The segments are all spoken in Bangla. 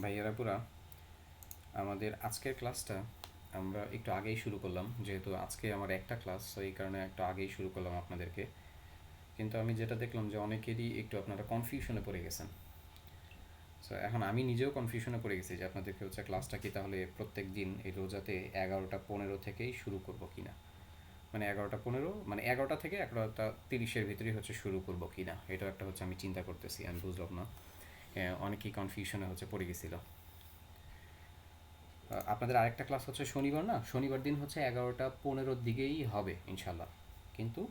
ভাইয়ারা পুরা আমাদের আজকের ক্লাসটা আমরা একটু আগেই শুরু করলাম, যেহেতু আজকে আমার একটা ক্লাস, তো এই কারণে একটু আগেই শুরু করলাম আপনাদেরকে। কিন্তু আমি যেটা দেখলাম যে অনেকেরই একটু আপনারা কনফিউশনে পড়ে গেছেন। সো এখন আমি নিজেও কনফিউশনে পড়ে গেছি যে আপনাদেরকে হচ্ছে ক্লাসটা কি তাহলে প্রত্যেক দিন এই রোজাতে 11:15 থেকেই শুরু করব কি না, মানে 11:15 মানে 11টা থেকে 11:30-এর ভিতরেই হচ্ছে শুরু করব কি না, এটাও একটা হচ্ছে আমি চিন্তা করতেছি। আমি বুঝলাম না, অনেকেই কনফিউশনে হচ্ছে পড়ে গেছিলো। আপনাদের আরেকটা ক্লাস হচ্ছে শনিবার, না শনিবার দিন হচ্ছে 11:15-র দিকেই হবে ইনশাল্লাহ। কিন্তু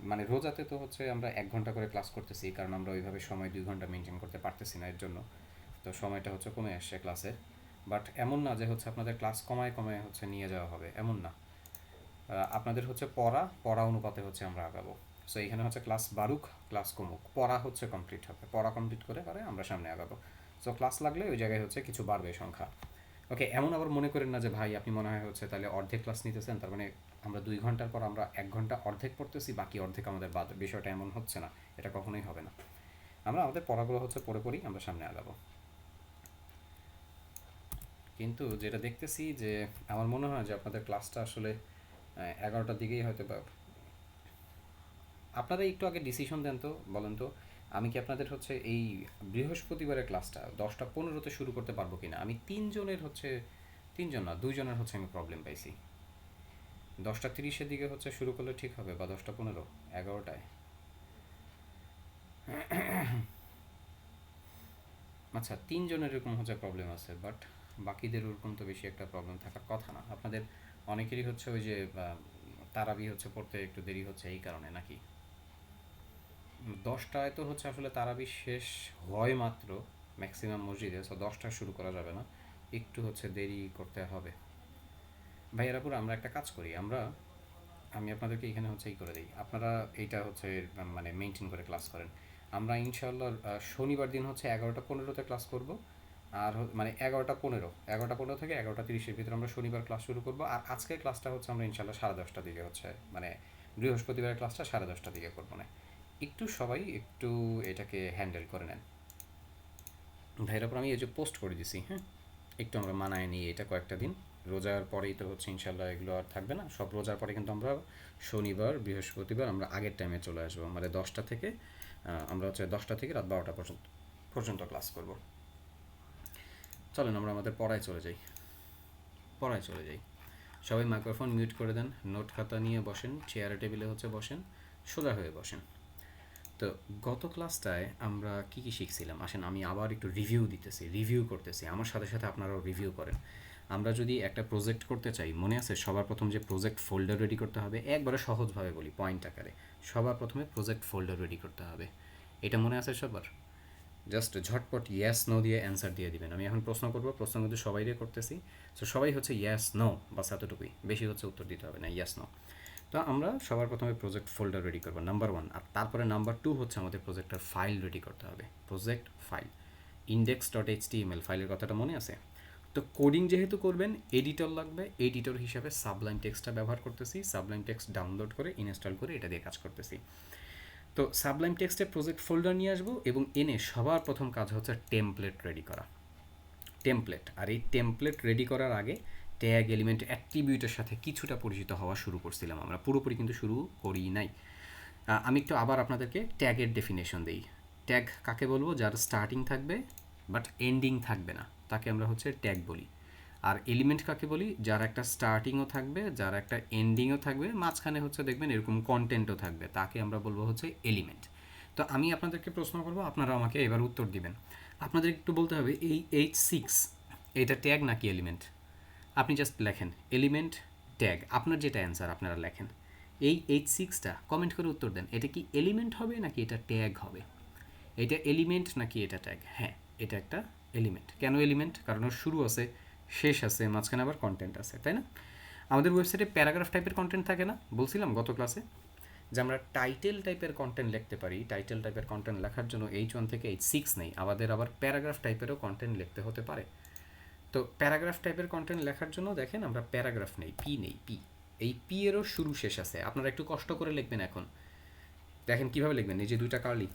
মানে রোজাতে তো হচ্ছে আমরা 1 ঘন্টা করে ক্লাস করতেছি, কারণ আমরা ওইভাবে সময় 2 ঘন্টা মেনটেন করতে পারতেছি না, এর জন্য তো সময়টা হচ্ছে কমে আসছে ক্লাসের। বাট এমন না যে হচ্ছে আপনাদের ক্লাস কমায় কমায় হচ্ছে নিয়ে যাওয়া হবে, এমন না। আপনাদের হচ্ছে পড়া অনুপাতে হচ্ছে আমরা আগাবো। সো এখানে হচ্ছে ক্লাস বাড়ুক ক্লাস কমুক, পড়া হচ্ছে কমপ্লিট হবে, পড়া কমপ্লিট করে পরে আমরা সামনে আগাবো। সো ক্লাস লাগলে ওই জায়গায় হচ্ছে কিছু বাড়বে সংখ্যা। ওকে, এমন আবার মনে করেন না যে ভাই আপনি মনে হয় হচ্ছে তাহলে অর্ধেক ক্লাস নিতেছেন, তার মানে আমরা 2 ঘন্টার পর আমরা 1 ঘন্টা অর্ধেক পড়তেছি, বাকি অর্ধেক আমাদের বাদ। বিষয়টা এমন হচ্ছে না, এটা কখনোই হবে না। আমরা আমাদের পড়াগুলো হচ্ছে পড়ে পড়ি আমরা সামনে আগাবো। কিন্তু যেটা দেখতেছি যে আমার মনে হয় যে আপনাদের ক্লাসটা আসলে 11টার দিকেই হয়তো বা আপনারা একটু আগে ডিসিশন দেন তো, বলেন তো আমি কি আপনাদের হচ্ছে এই বৃহস্পতিবারের ক্লাসটা 10:15-তে শুরু করতে পারবো কিনা। আমি তিনজনের হচ্ছে, তিনজন না 2জনের হচ্ছে আমি প্রবলেম পাইছি। 10:30-এর দিকে হচ্ছে শুরু করলে ঠিক হবে, বা 10:15, 11টায়। আচ্ছা, তিনজনের এরকম হচ্ছে প্রবলেম আছে, বাট বাকিদের ওরকম তো বেশি একটা প্রবলেম থাকার কথা না। আপনাদের অনেকেরই হচ্ছে ওই যে তারাবি হচ্ছে পড়তে একটু দেরি হচ্ছে এই কারণে নাকি। 10টায় তো হচ্ছে আসলে তারাবি শেষ হয় মাত্র ম্যাক্সিমাম মসজিদে, সো 10টায় শুরু করা যাবে না, একটু হচ্ছে দেরি করতে হবে। ভাইয়েরাপুর আমরা একটা কাজ করি, আমি আপনাদেরকে এখানে হচ্ছে এই করে দিই, আপনারা এইটা হচ্ছে মানে মেনটেন করে ক্লাস করেন। আমরা ইনশাল্লাহ শনিবার দিন হচ্ছে 11:15-তে ক্লাস করব। আর মানে 11:15 থেকে 11:30-এর ভিতরে আমরা শনিবার ক্লাস শুরু করব। আর আজকের ক্লাসটা হচ্ছে আমরা ইনশাল্লাহ 10:30টার দিকে হচ্ছে, মানে বৃহস্পতিবারের ক্লাসটা 10:30টার দিকে করবো না। একটু সবাই একটু এটাকে হ্যান্ডেল করে নেন। ভাইয়ের ওপর আমি এই যে পোস্ট করে দিছি, হ্যাঁ, একটু আমরা মানায় নিই এটা কয়েকটা দিন। রোজার পরেই তো হচ্ছে ইনশাল্লাহ এগুলো আর থাকবে না, সব রোজার পরে কিন্তু আমরা শনিবার বৃহস্পতিবার আমরা আগের টাইমে চলে আসবো, মানে 10টা থেকে আমরা হচ্ছে 10টা থেকে রাত 12টা পর্যন্ত পর্যন্ত ক্লাস করব। চলেন আমরা আমাদের পড়ায় চলে যাই। সবাই মাইক্রোফোন মিউট করে দেন, নোট খাতা নিয়ে বসেন, চেয়ারে টেবিলে হচ্ছে বসেন, সোজা হয়ে বসেন। তো গত ক্লাসটায় আমরা কি কি শিখছিলাম আসেন আমি আবার একটু রিভিউ করতেছি, আমার সাথে সাথে আপনারাও রিভিউ করেন। আমরা যদি একটা প্রজেক্ট করতে চাই, মনে আছে সবার প্রথম যে প্রজেক্ট ফোল্ডার রেডি করতে হবে, একবারে সহজভাবে বলি পয়েন্ট আকারে, সবার প্রথমে প্রজেক্ট ফোল্ডার রেডি করতে হবে। এটা মনে আছে সবার? জাস্ট ঝটপট ইয়েস নো দিয়ে অ্যান্সার দিয়ে দিবেন। আমি এখন প্রশ্ন করব, প্রশ্ন কিন্তু সবাই করতেছি। সো সবাই হচ্ছে ইয়েস নো, বাস এতটুকুই, বেশি হচ্ছে উত্তর দিতে হবে না, ইয়েস নো। তো আমরা সবার প্রথমে প্রজেক্ট ফোল্ডার রেডি করবো নাম্বার 1, আর তারপরে নাম্বার 2 হচ্ছে আমাদের প্রজেক্টের ফাইল রেডি করতে হবে, প্রজেক্ট ফাইল index.html ফাইলের কথাটা মনে আছে? তো কোডিং যেহেতু করবেন এডিটর লাগবে, এডিটর হিসাবে সাবলাইম টেক্সটটা ব্যবহার করতেছি, সাবলাইম টেক্সট ডাউনলোড করে ইনস্টল করে এটা দিয়ে কাজ করতেছি। তো সাবলাইম টেক্সটে প্রজেক্ট ফোল্ডার নিয়ে আসবো এবং এনে সবার প্রথম কাজ হচ্ছে টেমপ্লেট রেডি করা। টেমপ্লেট, আর এই টেমপ্লেট রেডি করার আগে ট্যাগ এলিমেন্ট অ্যাট্রিবিউটের সাথে কিছুটা পরিচিত হওয়া শুরু করছিলাম, আমরা পুরোপুরি কিন্তু শুরু করি নাই। আমি একটু আবার আপনাদেরকে ট্যাগের ডেফিনেশন দিই। ট্যাগ কাকে বলবো? যার স্টার্টিং থাকবে বাট এন্ডিং থাকবে না, তাকে আমরা হচ্ছে ট্যাগ বলি। আর এলিমেন্ট কাকে বলি? যার একটা স্টার্টিংও থাকবে, যার একটা এন্ডিংও থাকবে, মাঝখানে হচ্ছে দেখবেন এরকম কন্টেন্টও থাকবে, তাকে আমরা বলবো হচ্ছে এলিমেন্ট। তো আমি আপনাদেরকে প্রশ্ন করবো, আপনারা আমাকে এবার উত্তর দিবেন। আপনাদের একটু বলতে হবে এই H6 এটা ট্যাগ নাকি এলিমেন্ট। আপনি জাস্ট লেখেন এলিমেন্ট ট্যাগ, আপনার যেটা অ্যান্সার আপনারা লেখেন। এই H6টা কমেন্ট করে উত্তর দেন, এটা কি এলিমেন্ট হবে নাকি এটা ট্যাগ হবে। এটা এলিমেন্ট নাকি এটা ট্যাগ? হ্যাঁ, এটা একটা এলিমেন্ট। কেন এলিমেন্ট? কারণ ওর শুরু আছে, শেষ আছে, মাঝখানে আবার কন্টেন্ট আছে, তাই না? আমাদের ওয়েবসাইটে প্যারাগ্রাফ টাইপের কন্টেন্ট থাকে না, বলছিলাম গত ক্লাসে যে আমরা টাইটেল টাইপের কন্টেন্ট লিখতে পারি। টাইটেল টাইপের কন্টেন্ট লেখার জন্য H1 থেকে H6 নেই, আমাদের আবার প্যারাগ্রাফ টাইপেরও কন্টেন্ট লিখতে হতে পারে। তো প্যারাগ্রাফ টাইপের কন্টেন্ট লেখার জন্য দেখেন আমরা প্যারাগ্রাফ নেই, পি। এই পি এরও শুরু শেষ আছে, আপনারা একটু কষ্ট করে লিখবেন। এখন দেখেন কীভাবে লিখবেন, এই যে 2টা কার্লি,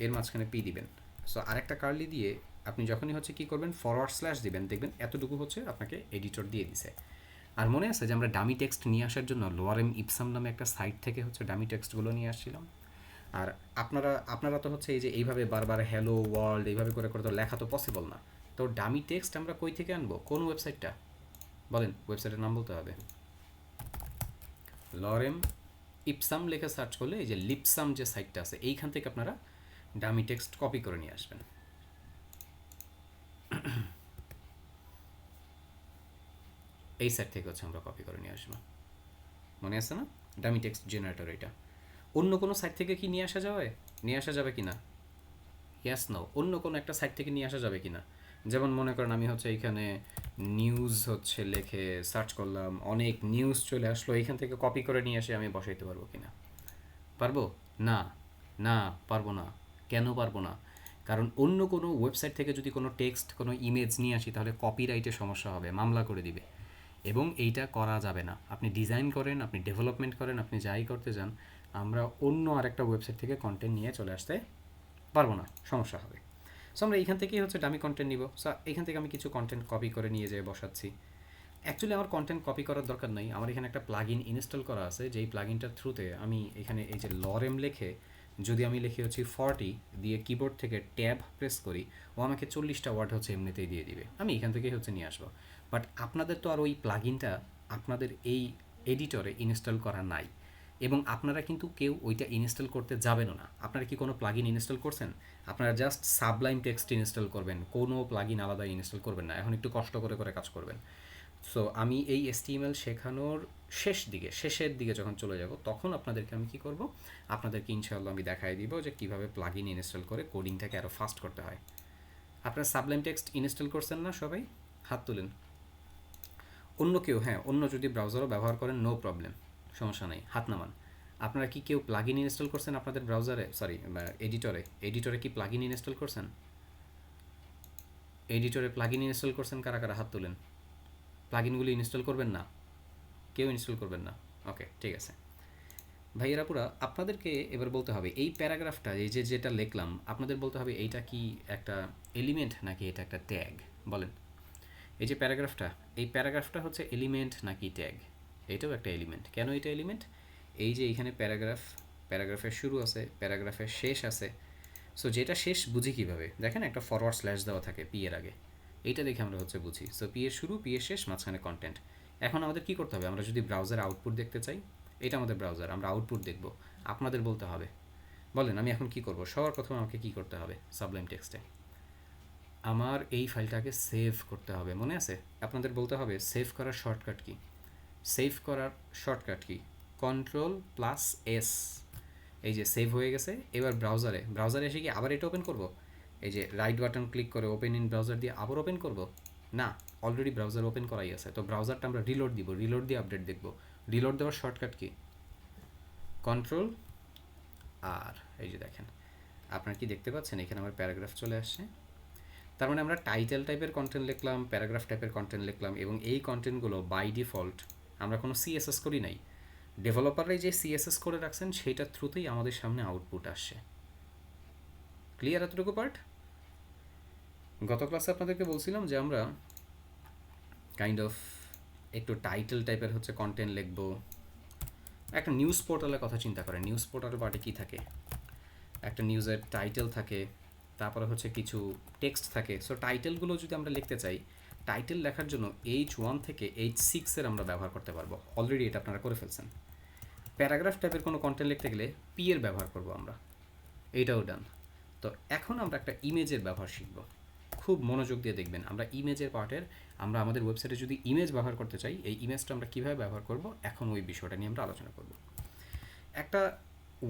এর মাঝখানে পি দিবেন। সো আরেকটা কার্লি দিয়ে আপনি যখনই হচ্ছে কী করবেন ফরওয়ার্ড স্ল্যাশ দিবেন, দেখবেন এতটুকু হচ্ছে আপনাকে এডিটর দিয়ে দিছে। আর মনে আছে যে আমরা ডামি টেক্সট নিয়ে আসার জন্য লোয়ারেম ইপসাম নামে একটা সাইট থেকে হচ্ছে ডামি টেক্সটগুলো নিয়ে আসছিলাম। আর আপনারা তো হচ্ছে এই যে এইভাবে বারবার হ্যালো ওয়ার্ল্ড এইভাবে করে করে তো লেখা তো পসিবল না। তো ডামি টেক্সট আমরা কই থেকে আনবো? কোন ওয়েবসাইটটা বলেন? ওয়েবসাইটের নাম বলতে হবে। লরেম ইপসাম লেখা সার্চ করলে এই যে লিপসাম যে সাইটটা আছে এইখান থেকে আপনারা ডামি টেক্সট কপি করে নিয়ে আসবেন। এই সাইট থেকে হচ্ছে আমরা কপি করে নিয়ে আসবো। মনে আছে না? ডামি টেক্সট জেনারেটর এটা। অন্য কোনো সাইট থেকে কি নিয়ে আসা যাবে? নিয়ে আসা যাবে কি না? ইয়াস নো, অন্য কোনো একটা সাইট থেকে নিয়ে আসা যাবে কি না? যেমন মনে করেন আমি হচ্ছে এইখানে নিউজ হচ্ছে লেখে সার্চ করলাম, অনেক নিউজ চলে আসলো, এইখান থেকে কপি করে নিয়ে এসে আমি বসাইতে পারবো কি না? পারবো? না, না, পারবো না। কেন পারবো না? কারণ অন্য কোনো ওয়েবসাইট থেকে যদি কোনো টেক্সট কোনো ইমেজ নিয়ে আসি তাহলে কপিরাইটের সমস্যা হবে, মামলা করে দিবে, এবং এইটা করা যাবে না। আপনি ডিজাইন করেন, আপনি ডেভেলপমেন্ট করেন, আপনি যাই করতে যান, আমরা অন্য আরেকটা ওয়েবসাইট থেকে কন্টেন্ট নিয়ে চলে আসতে পারবো না, সমস্যা হবে। সো আমরা এইখান থেকেই হচ্ছে দামি কন্টেন্ট নিব। সো এইখান থেকে আমি কিছু কন্টেন্ট কপি করে নিয়ে যেয়ে বসাচ্ছি। অ্যাকচুয়ালি আমার কন্টেন্ট কপি করার দরকার নাই, আমার এখানে একটা প্লাগইন ইনস্টল করা আছে, যেই প্লাগইনটার থ্রুতে আমি এখানে এই যে লরেম লেখে যদি আমি লিখি হচ্ছে 40 দিয়ে কিবোর্ড থেকে ট্যাব প্রেস করি, ও আমাকে 40টা ওয়ার্ড হচ্ছে এমনিতেই দিয়ে দিবে। আমি এখান থেকেই হচ্ছে নিয়ে আসবো। বাট আপনাদের তো আর ওই প্লাগইনটা আপনাদের এই এডিটরে ইনস্টল করা নাই, এবং আপনারা কিন্তু কেউ ওইটা ইনস্টল করতে যাবেনও না। আপনারা কি কোনো প্লাগইন ইনস্টল করছেন? আপনারা জাস্ট সাবলাইম টেক্সট ইনস্টল করবেন, কোনো প্লাগইন আলাদা ইনস্টল করবেন না। এখন একটু কষ্ট করে করে কাজ করবেন। সো আমি এই HTML শেখানোর শেষের দিকে যখন চলে যাব তখন আপনাদেরকে আমি কী করব, আপনাদেরকে ইনশাআল্লাহ আমি দেখাই দিব যে কীভাবে প্লাগইন ইনস্টল করে কোডিংটাকে আরও ফাস্ট করতে হয়। আপনারা সাবলাইম টেক্সট ইনস্টল করছেন না সবাই? হাত তুলেন। অন্য কেউ, হ্যাঁ, অন্য যদি ব্রাউজারও ব্যবহার করেন নো প্রবলেম, সমস্যা নেই, হাত নামান। আপনারা কি কেউ প্লাগইন ইনস্টল করছেন আপনাদের ব্রাউজারে, সরি এডিটরে কি প্লাগইন ইনস্টল করছেন? এডিটরে প্লাগইন ইনস্টল করছেন কারা কারা? হাত তুলেন। প্লাগইনগুলি ইনস্টল করবেন না? কেউ ইনস্টল করবেন না? ওকে, ঠিক আছে। ভাইয়েরা পুরা আপনাদেরকে এবার বলতে হবে এই প্যারাগ্রাফটা, এই যে যেটা লিখলাম, আপনাদের বলতে হবে এইটা কি একটা এলিমেন্ট নাকি এটা একটা ট্যাগ। বলেন, এই যে প্যারাগ্রাফটা, এই প্যারাগ্রাফটা হচ্ছে এলিমেন্ট নাকি ট্যাগ? এটাও একটা এলিমেন্ট। কেন এটা এলিমেন্ট? এই যে এইখানে প্যারাগ্রাফের শুরু আছে, প্যারাগ্রাফের শেষ আছে। সো যেটা শেষ বুঝি কীভাবে? দেখেন একটা ফরওয়ার্ড স্ল্যাশ দেওয়া থাকে পি এর আগে, এইটা দেখে আমরা হচ্ছে বুঝি। সো পি এর শুরু, পি এর শেষ, মাঝখানে কন্টেন্ট। এখন আমাদের কী করতে হবে? আমরা যদি ব্রাউজার আউটপুট দেখতে চাই, এটা আমাদের ব্রাউজার, আমরা আউটপুট দেখব, আপনাদের বলতে হবে। বলেন আমি এখন কি করব? সবার প্রথমে আমাকে কি করতে হবে? সাবলাইম টেক্সটে আমার এই ফাইলটাকে সেভ করতে হবে। মনে আছে? আপনাদের বলতে হবে সেভ করার শর্টকাট কি? সেভ করার শর্টকাট কি? Ctrl+S। এই যে সেভ হয়ে গেছে। এবার ব্রাউজারে এসে কি আবার এটা ওপেন করব? এই যে রাইট বাটন ক্লিক করে ওপেন ইন ব্রাউজার দিয়ে আবার ওপেন করব? না, অলরেডি ব্রাউজার ওপেন করাই আছে। তো ব্রাউজারটা আমরা রিলোড দিব, রিলোড দিয়ে আপডেট দেখব। রিলোড দেওয়ার শর্টকাট কি? Ctrl+R। এই যে দেখেন, আপনারা কি দেখতে পাচ্ছেন এখানে আমার প্যারাগ্রাফ চলে আসছে। তার মানে আমরা টাইটেল টাইপের কন্টেন্ট লিখলাম, প্যারাগ্রাফ টাইপের কন্টেন্ট লিখলাম, এবং এই কন্টেন্টগুলো বাই ডিফল্ট আমরা কোনো CSS করি নাই। ডেভেলপাররাই যে CSS করে রাখছেন সেইটার থ্রুতেই আমাদের সামনে আউটপুট আসছে। ক্লিয়ার এতটুকু পার্ট? গত ক্লাসে আপনাদেরকে বলছিলাম যে আমরা কাইন্ড অফ একটু টাইটেল টাইপের হচ্ছে কন্টেন্ট লিখবো। একটা নিউজ পোর্টালের কথা চিন্তা করেন। নিউজ পোর্টাল পার্টে কী থাকে? একটা নিউজের টাইটেল থাকে, তারপরে হচ্ছে কিছু টেক্সট থাকে। সো টাইটেলগুলো যদি আমরা লিখতে চাই, টাইটেল লেখার জন্য H1 থেকে H6 আমরা ব্যবহার করতে পারবো। অলরেডি এটা আপনারা করে ফেলছেন। প্যারাগ্রাফ টাইপের কোনো কন্টেন্ট লিখতে গেলে পি এর ব্যবহার করব আমরা, এইটাও ডান। তো এখন আমরা একটা ইমেজের ব্যবহার শিখব। খুব মনোযোগ দিয়ে দেখবেন। আমরা ইমেজের পার্টের, আমরা আমাদের ওয়েবসাইটে যদি ইমেজ ব্যবহার করতে চাই, এই ইমেজটা আমরা কীভাবে ব্যবহার করব, এখন ওই বিষয়টা নিয়ে আমরা আলোচনা করব। একটা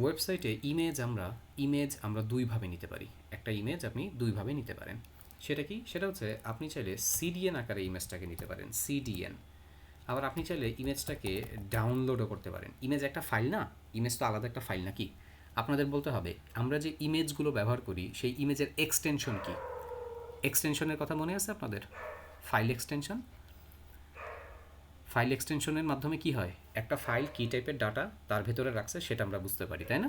ওয়েবসাইটে ইমেজ আমরা দুইভাবে নিতে পারি। একটা ইমেজ আপনি দুইভাবে নিতে পারেন। সেটা কি? সেটা হচ্ছে আপনি চাইলে CDN আকারে ইমেজটাকে নিতে পারেন, CDN। আবার আপনি চাইলে ইমেজটাকে ডাউনলোডও করতে পারেন। ইমেজ একটা ফাইল না? ইমেজ তো আলাদা একটা ফাইল নাকি? আপনাদের বলতে হবে আমরা যে ইমেজগুলো ব্যবহার করি সেই ইমেজের এক্সটেনশন কি? এক্সটেনশনের কথা মনে আছে আপনাদের? ফাইল এক্সটেনশনের মাধ্যমে কি হয়? একটা ফাইল কী টাইপের ডাটা তার ভেতরে রাখছে সেটা আমরা বুঝতে পারি, তাই না?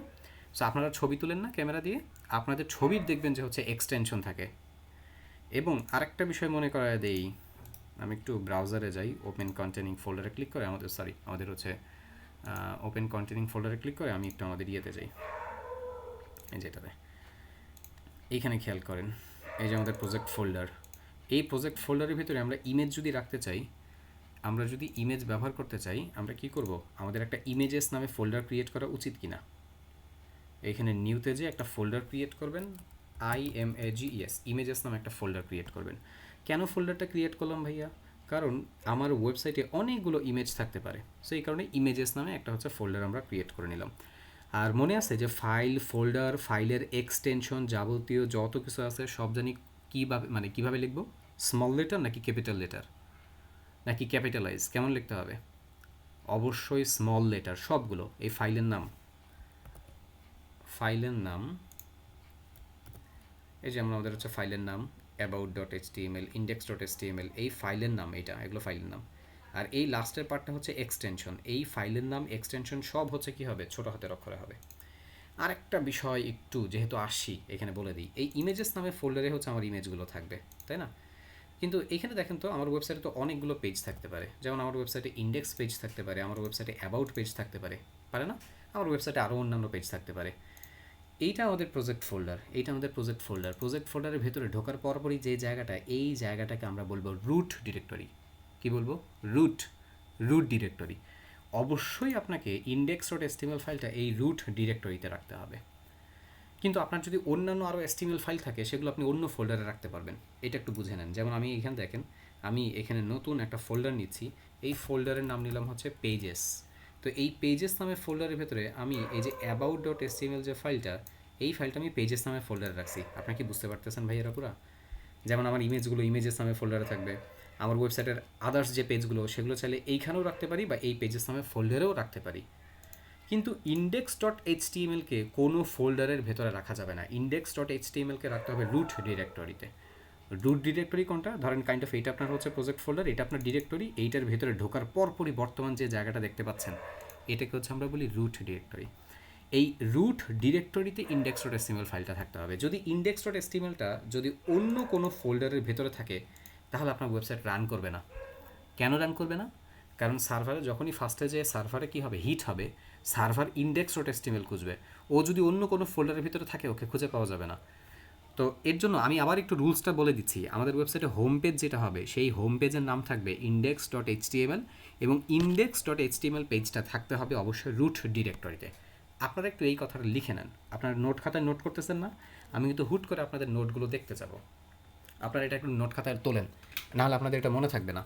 সো আপনারা ছবি তুলেন না ক্যামেরা দিয়ে, আপনাদের ছবির দেখবেন যে হচ্ছে এক্সটেনশন থাকে। এবং আরেকটা বিষয় মনে করায় দেই, আমি একটু ব্রাউজারে যাই, ওপেন কন্টেনিং ফোল্ডারে ক্লিক করে আমাদের হচ্ছে ওপেন কন্টেনিং ফোল্ডারে ক্লিক করে আমি একটু আমাদের ইয়েতে যাই, যেটাতে এইখানে খেয়াল করেন, এই যে আমাদের প্রজেক্ট ফোল্ডার, এই প্রজেক্ট ফোল্ডারের ভিতরে আমরা ইমেজ যদি রাখতে চাই, আমরা যদি ইমেজ ব্যবহার করতে চাই, আমরা কি করব, আমাদের একটা ইমেজেস নামে ফোল্ডার ক্রিয়েট করা উচিত কিনা। এইখানে নিউতে যে একটা ফোল্ডার ক্রিয়েট করবেন, IMAGES ইমেজেস নামে একটা ফোল্ডার ক্রিয়েট করবেন। কেন ফোল্ডারটা ক্রিয়েট করলাম ভাইয়া, কারণ আমার ওয়েবসাইটে অনেকগুলো ইমেজ থাকতে পারে, সো এই কারণে ইমেজেস নামে একটা হচ্ছে ফোল্ডার আমরা ক্রিয়েট করে নিলাম। আর মনে আছে যে ফাইল, ফোল্ডার, ফাইলের এক্সটেনশন, যাবতীয় যত কিছু আছে সব জানি কীভাবে লিখব, স্মল লেটার নাকি ক্যাপিটাল লেটার নাকি ক্যাপিটালাইজ, কেমন লিখতে হবে, অবশ্যই স্মল লেটার সবগুলো। এই ফাইলের নাম এই যে আমাদের হচ্ছে ফাইলের নাম about.html, index.html, এই ফাইলের নাম, এগুলো ফাইলের নাম। আর এই লাস্টের পার্টটা হচ্ছে এক্সটেনশন, এই ফাইলের নাম এক্সটেনশন সব হচ্ছে কি হবে, ছোট হাতের অক্ষরে হবে। আরেকটা বিষয় একটু যেহেতু আসি এখানে বলে দিই, এই ইমেজেস নামে ফোল্ডারে হচ্ছে আমার ইমেজগুলো থাকবে, তাই না? কিন্তু এখানে দেখেন তো আমার ওয়েবসাইটে তো অনেকগুলো পেজ থাকতে পারে, যেমন আমার ওয়েবসাইটে ইন্ডেক্স পেজ থাকতে পারে, আমার ওয়েবসাইটে অ্যাবাউট পেজ থাকতে পারে, পারে না? আমার ওয়েবসাইটে আরও অন্যান্য পেজ থাকতে পারে। এইটা আমাদের প্রজেক্ট ফোল্ডার। প্রজেক্ট ফোল্ডারের ভেতরে ঢোকার পরপরই যে জায়গাটা, এই জায়গাটাকে আমরা বলবো রুট ডিরেক্টরি। কি বলবো? Root directory. অবশ্যই আপনাকে index.html ফাইলটা এই রুট ডিরেক্টরিতে রাখতে হবে। কিন্তু আপনার যদি অন্যান্য আরও HTML ফাইল থাকে, সেগুলো আপনি অন্য ফোল্ডারে রাখতে পারবেন। এটা একটু বুঝে নেন। যেমন আমি এখানে দেখেন, আমি এখানে নতুন একটা ফোল্ডার নিচ্ছি, এই ফোল্ডারের নাম নিলাম হচ্ছে পেজেস। তো এই পেজেস নামের ফোল্ডারের ভেতরে আমি এই যে about.html যে ফাইলটা, এই ফাইলটা আমি পেজেস নামের ফোল্ডারে রাখছি। আপনারা কি বুঝতে পারতেছেন ভাইয়েরা পুরা? যেমন আমার ইমেজগুলো ইমেজেস নামে ফোল্ডারে থাকবে, আমার ওয়েবসাইটের আদার্স যে পেজগুলো সেগুলো চাইলে এইখানেও রাখতে পারি বা এই পেজেস নামে ফোল্ডারেও রাখতে পারি। কিন্তু index.htmlকে কোনো ফোল্ডারের ভেতরে রাখা যাবে না। index.htmlকে রাখতে হবে রুট ডিরেক্টরিতে। রুট ডিরেক্টরি কোনটা? ধরেন কাইন্ড অফ এইটা আপনার হচ্ছে প্রজেক্ট ফোল্ডার, এটা আপনার ডিরেক্টরি, এইটার ভেতরে ঢোকার পরপরই বর্তমান যে জায়গাটা দেখতে পাচ্ছেন, এটাকে হচ্ছে আমরা বলি রুট ডিরেক্টরি। এই রুট ডিরেক্টরিতে index.html ফাইলটা থাকতে হবে। যদি index.htmlটা যদি অন্য কোনো ফোল্ডারের ভেতরে থাকে, তাহলে আপনার ওয়েবসাইট রান করবে না। কেন রান করবে না? কারণ সার্ভারে যখনই ফার্স্টে যে সার্ভারে কী হবে, হিট হবে, সার্ভার index.html খুঁজবে। ও যদি অন্য কোনো ফোল্ডারের ভিতরে থাকে, ওকে খুঁজে পাওয়া যাবে না। তো এর জন্য আমি আবার একটু রুলসটা বলে দিচ্ছি। আমাদের ওয়েবসাইটে হোম পেজ যেটা হবে, সেই হোম পেজের নাম থাকবে index.html, এবং index.html পেজটা থাকতে হবে অবশ্যই রুট ডিরেক্টরিতে। আপনারা একটু এই কথাটা লিখে নেন। আপনারা নোট খাতায় নোট করতেছেন না? আমি কিন্তু হুট করে আপনাদের নোটগুলো দেখতে যাব। আপনারা এটা একটু নোট খাতায় তোলেন, নাহলে আপনাদের এটা মনে থাকবে না।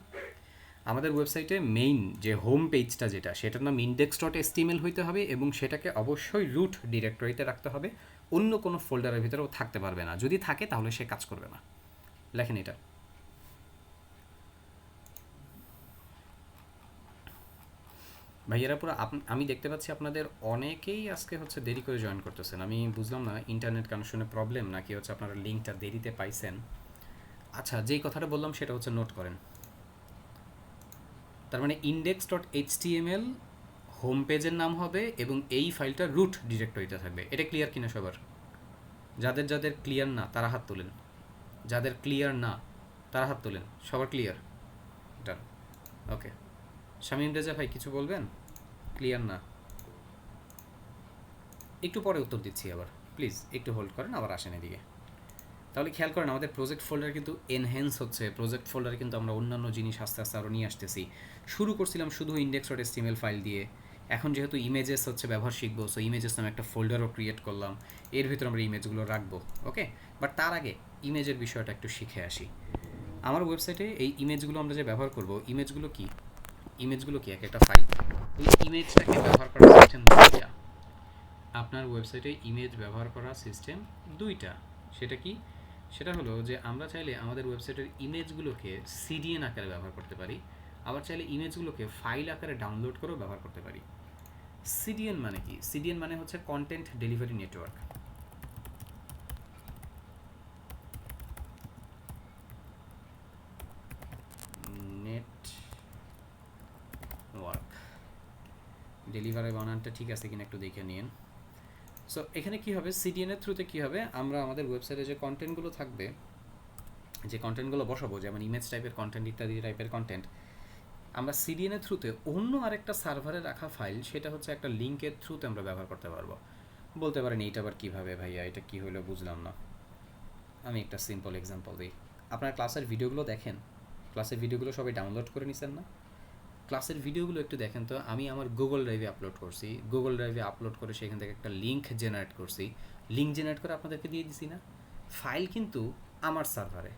আমাদের ওয়েবসাইটে মেইন যে হোম পেজটা যেটা, সেটার নাম index.html হইতে হবে, এবং সেটাকে অবশ্যই রুট ডিরেক্টরিতে রাখতে হবে। অন্য কোনো ফোল্ডারের ভিতরেও থাকতে পারবে না। যদি থাকে তাহলে সে কাজ করবে না। লেখেন এটা। ভাইয়েরা পুরো আমি দেখতে পাচ্ছি আপনাদের অনেকেই আজকে হচ্ছে দেরি করে জয়েন করতেছেন। আমি বুঝলাম না ইন্টারনেট কানেকশনের প্রবলেম নাকি হচ্ছে আপনারা লিঙ্কটা দেরিতে পাইছেন। আচ্ছা, যেই কথাটা বললাম সেটা হচ্ছে নোট করেন। তার মানে index.html হোম পেজের নাম হবে, এবং এই ফাইলটা রুট ডিরেক্টরিতে থাকবে। এটা ক্লিয়ার কিনা সবার? যাদের ক্লিয়ার না তারা হাত তোলেন। যাদের ক্লিয়ার না তারা হাত তোলেন। সবার ক্লিয়ার? ডান, ওকে। শামীম রেজা ভাই কিছু বলবেন? ক্লিয়ার না? একটু পরে উত্তর দিচ্ছি আবার, প্লিজ একটু হোল্ড করেন, আবার আসেন এদিকে। তাহলে খেয়াল করেন, আমাদের প্রজেক্ট ফোল্ডার কিন্তু এনহ্যান্স হচ্ছে। প্রজেক্ট ফোল্ডারে কিন্তু আমরা অন্যান্য জিনিস আস্তে আস্তে আরও নিয়ে আসতেছি। শুরু করছিলাম শুধু index.html ফাইল দিয়ে, এখন যেহেতু ইমেজেস হচ্ছে ব্যবহার শিখবো, সো ইমেজেস নামে একটা ফোল্ডারও ক্রিয়েট করলাম, এর ভিতরে আমরা ইমেজগুলো রাখবো। ওকে, বাট তার আগে ইমেজের বিষয়টা একটু শিখে আসি। আমার ওয়েবসাইটে এই ইমেজগুলো আমরা যে ব্যবহার করব, ইমেজগুলো কি এক একটা ফাইল। এই ইমেজটাকে ব্যবহার করার সিস্টেম দুইটা। আপনার ওয়েবসাইটে ইমেজ ব্যবহার করার সিস্টেম দুইটা। সেটা কি? সেটা হলো যে আমরা চাইলে আমাদের ওয়েবসাইটের ইমেজগুলোকে সিডিএন আকারে ব্যবহার করতে পারি, আবার চাইলে ইমেজগুলোকে ফাইল আকারে ডাউনলোড করেও ব্যবহার করতে পারি। সিডিএন মানে কি? সিডিএন মানে হচ্ছে content delivery network. Network delivery বানানটা ঠিক আছে কিনা একটু দেখে নিন। সো এখানে কি হবে, সিডিএন এর থ্রুতে কি হবে, আমরা আমাদের ওয়েবসাইটে যে কন্টেন্টগুলো থাকবে, যে কন্টেন্টগুলো বসাবো, যেমন ইমেজ টাইপের কন্টেন্ট ইত্যাদি টাইপের কন্টেন্ট, আমরা সিডিএনের থ্রুতে অন্য আরেকটা সার্ভারে রাখা ফাইল, সেটা হচ্ছে একটা লিঙ্কের থ্রুতে আমরা ব্যবহার করতে পারবো। বলতে পারেন এইটা আবার কীভাবে ভাইয়া, এটা কী হলো বুঝলাম না। আমি একটা সিম্পল এক্সাম্পল দিই। আপনার ক্লাসের ভিডিওগুলো দেখেন, ক্লাসের ভিডিওগুলো সবাই ডাউনলোড করে নিছেন না? ক্লাসের ভিডিওগুলো একটু দেখেন তো। আমি আমার গুগল ড্রাইভে আপলোড করছি, গুগল ড্রাইভে আপলোড করে সেখান থেকে একটা লিঙ্ক জেনারেট করছি, লিঙ্ক জেনারেট করে আপনাদেরকে দিয়ে দিছি না? ফাইল কিন্তু আমার সার্ভারে,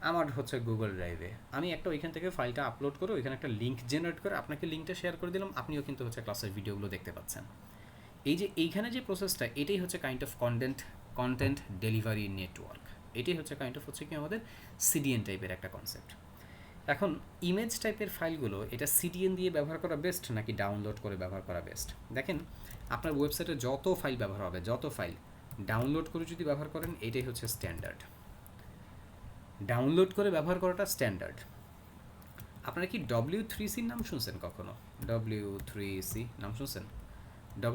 আমার হচ্ছে গুগল ড্রাইভে, আমি একটা ওইখান থেকে ফাইলটা আপলোড করে ওইখানে একটা লিঙ্ক জেনারেট করে আপনাকে লিঙ্কটা শেয়ার করে দিলাম, আপনিও কিন্তু হচ্ছে ক্লাসের ভিডিওগুলো দেখতে পাচ্ছেন। এই যে এইখানে যে প্রসেসটা, এটাই হচ্ছে kind of content delivery network. এটাই হচ্ছে কাইন্ড অফ হচ্ছে কি আমাদের সিডিএন টাইপের একটা কনসেপ্ট। এখন ইমেজ টাইপের ফাইলগুলো, এটা সিডিএন দিয়ে ব্যবহার করা বেস্ট নাকি ডাউনলোড করে ব্যবহার করা বেস্ট? দেখেন, আপনার ওয়েবসাইটে যত ফাইল ব্যবহার হবে, যত ফাইল ডাউনলোড করে যদি ব্যবহার করেন, এটাই হচ্ছে স্ট্যান্ডার্ড। ডাউনলোড করে ব্যবহার করাটা স্ট্যান্ডার্ড। আপনারা কি W3C নাম শুনছেন কখনো? W3C নাম শুনছেন?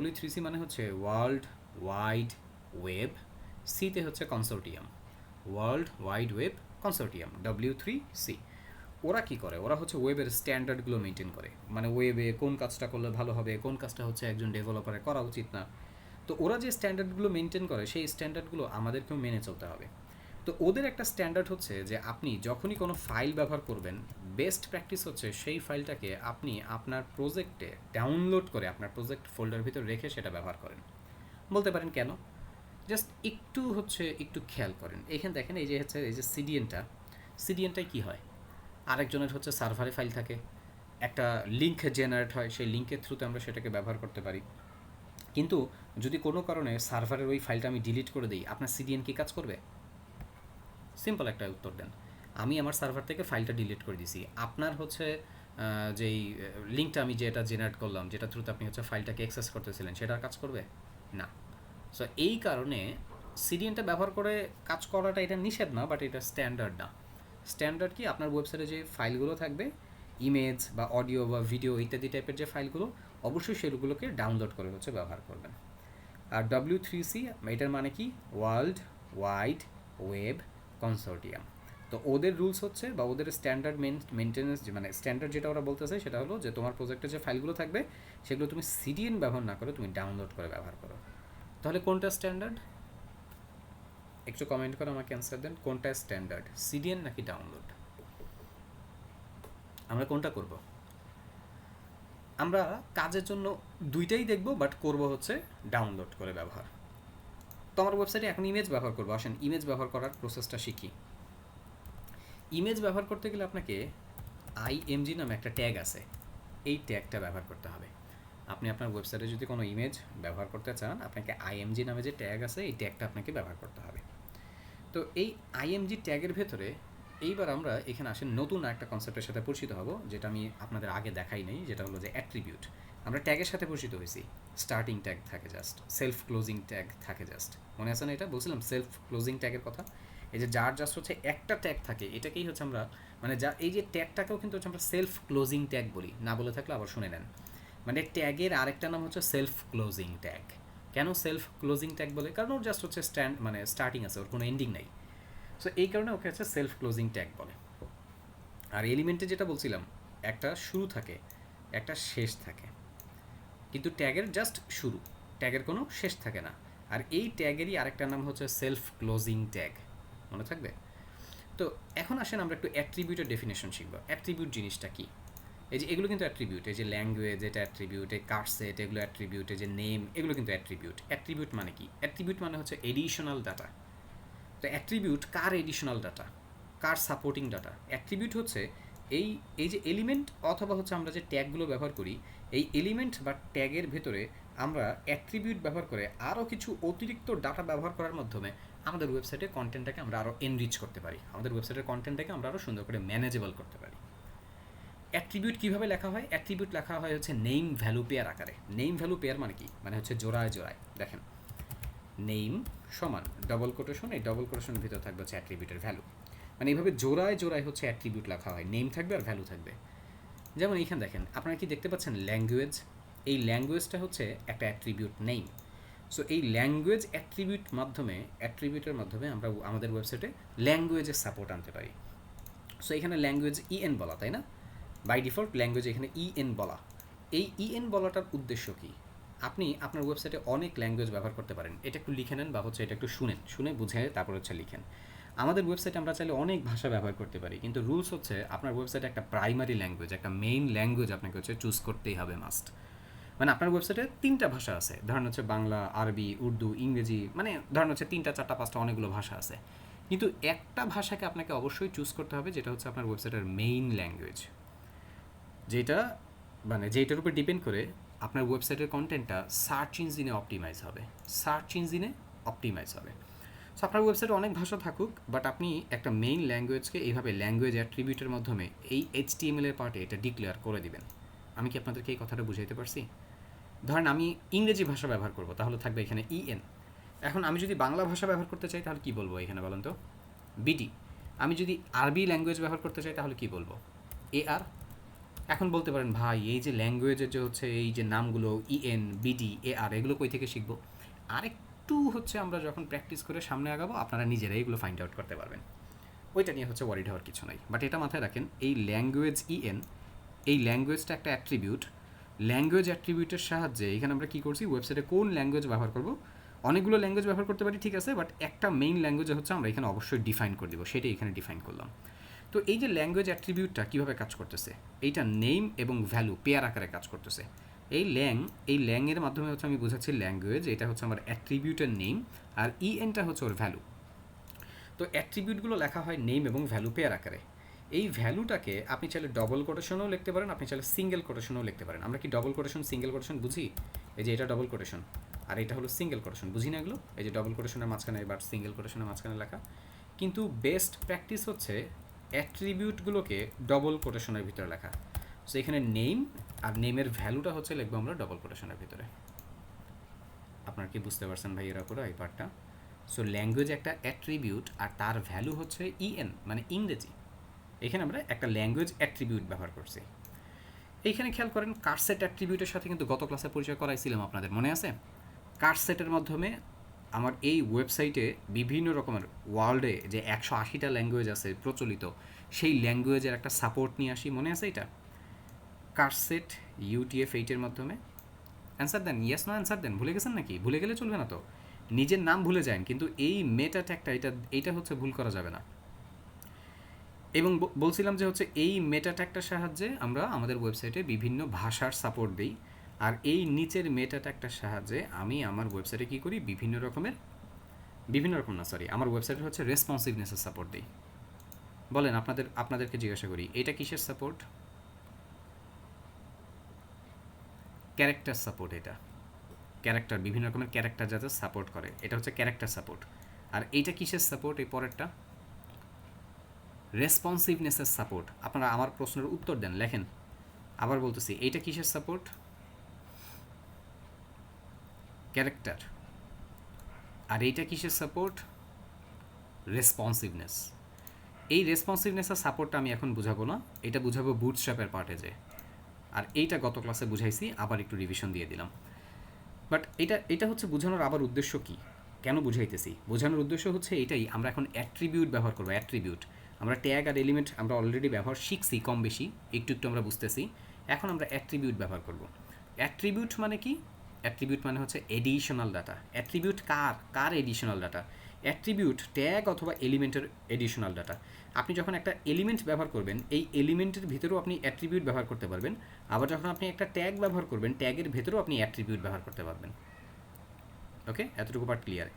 W3C মানে হচ্ছে ওয়ার্ল্ড ওয়াইড ওয়েব, সিতে হচ্ছে consortium, world wide web consortium, W3C। ওরা কি করে? ওরা হচ্ছে ওয়েবের স্ট্যান্ডার্ডগুলো মেনটেন করে, মানে ওয়েবে কোন কাজটা করলে ভালো হবে, কোন কাজটা হচ্ছে একজন ডেভেলপারের করা উচিত না। তো ওরা যে স্ট্যান্ডার্ডগুলো মেনটেন করে, সেই স্ট্যান্ডার্ডগুলো আমাদেরকেও মেনে চলতে হবে। তো ওদের একটা স্ট্যান্ডার্ড হচ্ছে যে আপনি যখনই কোনো ফাইল ব্যবহার করবেন, বেস্ট প্র্যাকটিস হচ্ছে সেই ফাইলটাকে আপনি আপনার প্রজেক্টে ডাউনলোড করে আপনার প্রজেক্ট ফোল্ডার ভিতর রেখে সেটা ব্যবহার করেন। বলতে পারেন কেন? জাস্ট একটু খেয়াল করেন। এখানে দেখেন, এই যে সিডিএনটাই কী হয়, আরেকজনের হচ্ছে সার্ভারে ফাইল থাকে, একটা লিঙ্ক জেনারেট হয়, সেই লিঙ্কের থ্রুতে আমরা সেটাকে ব্যবহার করতে পারি। কিন্তু যদি কোনো কারণে সার্ভারের ওই ফাইলটা আমি ডিলিট করে দিই, আপনার সিডিএন কি কাজ করবে? সিম্পল একটা উত্তর দেন। আমি আমার সার্ভার থেকে ফাইলটা ডিলিট করে দিছি, আপনার হচ্ছে যেই লিঙ্কটা আমি যেটা জেনারেট করলাম, যেটা থ্রুতে আপনি হচ্ছে ফাইলটাকে অ্যাক্সেস করতেছিলেন, সেটা কাজ করবে না। সো এই কারণে সিডিএনটা ব্যবহার করে কাজ করাটা এটা নিষেধ না, বাট এটা স্ট্যান্ডার্ড না। স্ট্যান্ডার্ড কি? আপনার ওয়েবসাইটে যে ফাইলগুলো থাকবে, ইমেজ বা অডিও বা ভিডিও ইত্যাদি টাইপের যে ফাইলগুলো, অবশ্যই সেগুলোকে ডাউনলোড করে হচ্ছে ব্যবহার করবেন। আর W3C এটার মানে কি? World wide web consortium. তো ওদের রুলস হচ্ছে, বা ওদের স্ট্যান্ডার্ড মেনটেন্যান্স, মানে স্ট্যান্ডার্ড যেটা ওরা বলতেছে সেটা হলো যে তোমার প্রজেক্টে যে ফাইলগুলো থাকবে, সেগুলো তুমি সিডিএন ব্যবহার না করে তুমি ডাউনলোড করে ব্যবহার করো। তাহলে কোনটা স্ট্যান্ডার্ড? একটু কমেন্ট করে আমাকে অ্যান্সার দেন, কোনটা স্ট্যান্ডার্ড, সিডিএন নাকি ডাউনলোড? আমরা কোনটা করব? আমরা কাজের জন্য দুইটাই দেখব, বাট করব হচ্ছে ডাউনলোড করে ব্যবহার। তো আমার ওয়েবসাইটে এখন ইমেজ ব্যবহার করবো, আসেন ইমেজ ব্যবহার করার প্রসেসটা শিখি। ইমেজ ব্যবহার করতে গেলে আপনাকে IMG নামে একটা ট্যাগ আছে, এই ট্যাগটা ব্যবহার করতে হবে। আপনি আপনার ওয়েবসাইটে যদি কোনো ইমেজ ব্যবহার করতে চান, আপনাকে IMG নামে যে ট্যাগ আছে, এই ট্যাগটা আপনাকে ব্যবহার করতে হবে। তো এই IMG ট্যাগের ভেতরে এইবার আমরা এখানে আসেন নতুন একটা কনসেপ্টের সাথে পরিচিত হব, যেটা আমি আপনাদের আগে দেখাই নাই, যেটা হলো যে অ্যাট্রিবিউট। আমরা ট্যাগের সাথে পরিচিত হয়েছি, স্টার্টিং ট্যাগ থাকে জাস্ট, সেলফ ক্লোজিং ট্যাগ থাকে জাস্ট, মনে আছে না? এটা বলছিলাম সেলফ ক্লোজিং ট্যাগের কথা। এই যে যার জাস্ট হচ্ছে একটা ট্যাগ থাকে, এটাকেই হচ্ছে আমরা, মানে যা এই যে ট্যাগটাকেও কিন্তু হচ্ছে আমরা সেলফ ক্লোজিং ট্যাগ বলি, না বলে থাকলে আবার শুনে নেন। মানে ট্যাগের আরেকটা নাম হচ্ছে সেলফ ক্লোজিং ট্যাগ। কেন সেলফ ক্লোজিং ট্যাগ বলে? কারণ ওর জাস্ট হচ্ছে মানে স্টার্টিং আছে, ওর কোনো এন্ডিং নাই। সো এই কারণে ওকে হচ্ছে সেলফ ক্লোজিং ট্যাগ বলে। আর এলিমেন্টে যেটা বলছিলাম, একটা শুরু থাকে, একটা শেষ থাকে, কিন্তু ট্যাগের জাস্ট শুরু, ট্যাগের কোনো শেষ থাকে না। আর এই ট্যাগেরই আরেকটা নাম হচ্ছে সেলফ ক্লোজিং ট্যাগ, মনে থাকবে? তো এখন আসেন আমরা একটু অ্যাট্রিবিউটের ডেফিনেশন শিখব। অ্যাট্রিবিউট জিনিসটা কি? এই যে এগুলো কিন্তু অ্যাট্রিবিউট, এই যে ল্যাঙ্গুয়েজ এটা অ্যাট্রিবিউট, এই কার্ড সেট এগুলো অ্যাট্রিবিউট, এই যে নেম এগুলো কিন্তু অ্যাট্রিবিউট। অ্যাট্রিবিউট মানে কি? অ্যাট্রিবিউট মানে হচ্ছে এডিশনাল ডাটা। তো অ্যাট্রিবিউট কার এডিশনাল ডাটা, কার সাপোর্টিং ডাটা? অ্যাট্রিবিউট হচ্ছে এই এই যে এলিমেন্ট অথবা হচ্ছে আমরা যে ট্যাগগুলো ব্যবহার করি, এই এলিমেন্ট বা ট্যাগের ভেতরে আমরা অ্যাট্রিবিউট ব্যবহার করে আরও কিছু অতিরিক্ত ডাটা ব্যবহার করার মাধ্যমে আমাদের ওয়েবসাইটের কন্টেন্টটাকে আমরা আরও এনরিচ করতে পারি, আমাদের ওয়েবসাইটের কন্টেন্টটাকে আমরা আরও সুন্দর করে ম্যানেজেবল করতে পারি। অ্যাট্রিবিউট কীভাবে লেখা হয়? অ্যাট্রিবিউট লেখা হয় হচ্ছে নেম ভ্যালু পেয়ার আকারে। নেম ভ্যালু পেয়ার মানে কি? মানে হচ্ছে জোড়ায় জোড়ায়। দেখেন, নেম সমান ডবল কোটেশন, এই ডবল কোটেশনের ভিতরে থাকবে হচ্ছে অ্যাট্রিবিউটের ভ্যালু। মানে এইভাবে জোড়ায় জোড়ায় হচ্ছে অ্যাট্রিবিউট লেখা হয়, নেম থাকবে আর ভ্যালু থাকবে। যেমন এইখানে দেখেন, আপনারা কি দেখতে পাচ্ছেন ল্যাঙ্গুয়েজ? এই ল্যাঙ্গুয়েজটা হচ্ছে একটা অ্যাট্রিবিউট নেম। সো এই ল্যাঙ্গুয়েজ অ্যাট্রিবিউটের মাধ্যমে আমরা আমাদের ওয়েবসাইটে ল্যাঙ্গুয়েজের সাপোর্ট আনতে পারি। সো এখানে ল্যাঙ্গুয়েজ ইএন বলা, তাই না? বাই ডিফল্ট ল্যাঙ্গুয়েজ এখানে ইএন বলা। এই ইএন বলাটার উদ্দেশ্য কী? আপনি আপনার ওয়েবসাইটে অনেক ল্যাঙ্গুয়েজ ব্যবহার করতে পারেন। এটা একটু লিখে নেন বা এটা একটু শুনে বুঝে তারপর লিখেন। আমাদের ওয়েবসাইটে আমরা চাইলে অনেক ভাষা ব্যবহার করতে পারি, কিন্তু রুলস হচ্ছে আপনার ওয়েবসাইটে একটা প্রাইমারি ল্যাঙ্গুয়েজ, একটা মেইন ল্যাঙ্গুয়েজ আপনাকে চুজ করতেই হবে, মাস্ট। মানে আপনার ওয়েবসাইটে 3টা ভাষা আছে, ধরেন বাংলা, আরবি, উর্দু, ইংরেজি, মানে ধরেন 3টা 4টা 5টা অনেকগুলো ভাষা আছে, কিন্তু একটা ভাষাকে আপনাকে অবশ্যই চুজ করতে হবে যেটা হচ্ছে আপনার ওয়েবসাইটের মেইন ল্যাঙ্গুয়েজ, যেটার উপর ডিপেন্ড করে আপনার ওয়েবসাইটের কন্টেন্টটা সার্চ ইঞ্জিনে অপটিমাইজ হবে। সো আপনার ওয়েবসাইটে অনেক ভাষা থাকুক, বাট আপনি একটা মেইন ল্যাঙ্গুয়েজকে এইভাবে ল্যাঙ্গুয়েজ অ্যাট্রিবিউটের মাধ্যমে এই HTML এর পার্টে এটা ডিক্লেয়ার করে দিবেন। আমি কি আপনাদেরকে এই কথাটা বুঝাইতে পারছি? ধরেন আমি ইংরেজি ভাষা ব্যবহার করব, তাহলে থাকবে এখানে ইএন। এখন আমি যদি বাংলা ভাষা ব্যবহার করতে চাই তাহলে কী বলবো এখানে বলেন তো? বিডি। আমি যদি আরবি ল্যাঙ্গুয়েজ ব্যবহার করতে চাই তাহলে কী বলবো? AR। এখন বলতে পারেন ভাই এই যে ল্যাঙ্গুয়েজের এই যে নামগুলো ইএন, বিডি, AR এগুলো কই থেকে শিখবো? আরেকটু আমরা যখন প্র্যাকটিস করে সামনে আগাবো আপনারা নিজেরাই এগুলো ফাইন্ড আউট করতে পারবেন। ওইটা নিয়ে ওয়ারিড হওয়ার কিছু নাই। বাট এটা মাথায় রাখেন, এই ল্যাঙ্গুয়েজ ইএন, এই ল্যাঙ্গুয়েজটা একটা অ্যাট্রিবিউট। ল্যাঙ্গুয়েজ অ্যাট্রিবিউটের সাহায্যে এখানে আমরা কী করছি, ওয়েবসাইটে কোন ল্যাঙ্গুয়েজ ব্যবহার করবো, অনেকগুলো ল্যাঙ্গুয়েজ ব্যবহার করতে পারি, ঠিক আছে, বাট একটা মেইন ল্যাঙ্গুয়েজ আমরা এখানে অবশ্যই ডিফাইন করে দেবো, সেটাই এখানে ডিফাইন করলাম। তো এই যে ল্যাঙ্গুয়েজ অ্যাট্রিবিউটটা কীভাবে কাজ করতেছে, এইটা নেম এবং ভ্যালু পেয়ার আকারে কাজ করতেছে। এই ল্যাংয়ের মাধ্যমে আমি বোঝাচ্ছি ল্যাঙ্গুয়েজ, এটা আমার অ্যাট্রিবিউটের নেম, আর ইএনটা ওর ভ্যালু। তো অ্যাট্রিবিউটগুলো লেখা হয় নেম এবং ভ্যালু পেয়ার আকারে। এই ভ্যালুটাকে আপনি চাইলে ডবল কোটেশনেও লিখতে পারেন, আপনি চাইলে সিঙ্গেল কোটেশনেও লিখতে পারেন। আমরা কি ডবল কোটেশন সিঙ্গেল কোটেশন বুঝি? এই যে এটা ডবল কোটেশন আর এটা হলো সিঙ্গেল কোটেশন, বুঝি না এগুলো? এই যে ডবল কোটেশনের মাঝখানে এবার সিঙ্গেল কোটেশনের মাঝখানে লেখা। কিন্তু বেস্ট প্র্যাকটিস হচ্ছে অ্যাট্রিবিউটগুলোকে ডবল কোটেশনের ভিতরে লেখা। সো এখানে নেম আর নেমের ভ্যালুটা লিখবো আমরা ডবল কোটেশনের ভিতরে। আপনারা কি বুঝতে পারছেন ভাই এরা পুরো এই পার্টটা? সো ল্যাঙ্গুয়েজ একটা অ্যাট্রিবিউট আর তার ভ্যালু হচ্ছে ইএন, মানে ইংরেজি। এখানে আমরা একটা ল্যাঙ্গুয়েজ অ্যাট্রিবিউট ব্যবহার করছি। এইখানে খেয়াল করেন, কার্সেট অ্যাট্রিবিউটের সাথে কিন্তু গত ক্লাসে পরিচয় করাইছিলাম আপনাদের, মনে আছে? কার্সেটের মাধ্যমে আমার এই ওয়েবসাইটে বিভিন্ন রকমের ওয়ার্ল্ডে যে 180টা ল্যাঙ্গুয়েজ আছে প্রচলিত, সেই ল্যাঙ্গুয়েজের একটা সাপোর্ট নিয়ে আসি, মনে আছে এটা? কার্সেট UTF-8 মাধ্যমে। অ্যান্সার দেন, ইয়েস না অ্যান্সার দেন। ভুলে গেছেন নাকি? ভুলে গেলে চলবে না তো, নিজের নাম ভুলে যান, কিন্তু এই মেটা ট্যাগটা এইটা ভুল করা যাবে না। এবং বলছিলাম যে এই মেটা ট্যাগটার সাহায্যে আমরা আমাদের ওয়েবসাইটে বিভিন্ন ভাষার সাপোর্ট দিই, আর এই নিচের মেটা ট্যাগটার সাহায্যে আমি আমার ওয়েবসাইটে কী করি, আমার ওয়েবসাইটে রেসপন্সিভনেসের সাপোর্ট দিই। বলেন, আপনাদেরকে জিজ্ঞাসা করি, এটা কিসের সাপোর্ট? Character support. এটা ক্যারেক্টার, বিভিন্ন রকমের ক্যারেক্টার যাতে সাপোর্ট করে, এটা ক্যারেক্টার সাপোর্ট। আর এইটা কিসের সাপোর্ট? এই পরেরটা রেসপন্সিভনেসের সাপোর্ট। আপনারা আমার প্রশ্নের উত্তর দেন, লেখেন। আবার বলতেছি, এইটা কিসের সাপোর্ট? ক্যারেক্টার। আর এইটা কিসের সাপোর্ট? রেসপন্সিভনেস। এই রেসপন্সিভনেসের সাপোর্টটা আমি এখন বুঝাবো না, এটা বুঝাবো বুটস্ট্র্যাপের পার্টে যে। আর এইটা গত ক্লাসে বুঝাইছি, আবার একটু রিভিশন দিয়ে দিলাম। বাট এটা বোঝানোর আবার উদ্দেশ্য কি, কেন বুঝাইতেছি? বোঝানোর উদ্দেশ্য এটাই, আমরা এখন অ্যাট্রিবিউট ব্যবহার করবো। অ্যাট্রিবিউট, আমরা ট্যাগ আর এলিমেন্ট আমরা অলরেডি ব্যবহার শিখছি কম বেশি, একটু আমরা বুঝতেছি। এখন আমরা অ্যাট্রিবিউট ব্যবহার করব। অ্যাট্রিবিউট মানে কি? অ্যাট্রিবিউট মানে এডিশনাল ডাটা। অ্যাট্রিবিউট কার এডিশনাল ডাটা? অ্যাট্রিবিউট ট্যাগ অথবা এলিমেন্টের এডিশনাল ডাটা। আপনি যখন একটা এলিমেন্ট ব্যবহার করবেন, এই এলিমেন্টের ভিতরেও আপনি অ্যাট্রিবিউট ব্যবহার করতে পারবেন। আবার যখন আপনি একটা ট্যাগ ব্যবহার করবেন, ট্যাগের ভেতরেও আপনি অ্যাট্রিবিউট ব্যবহার করতে পারবেন। ওকে, এতটুকু পার্ট ক্লিয়ার।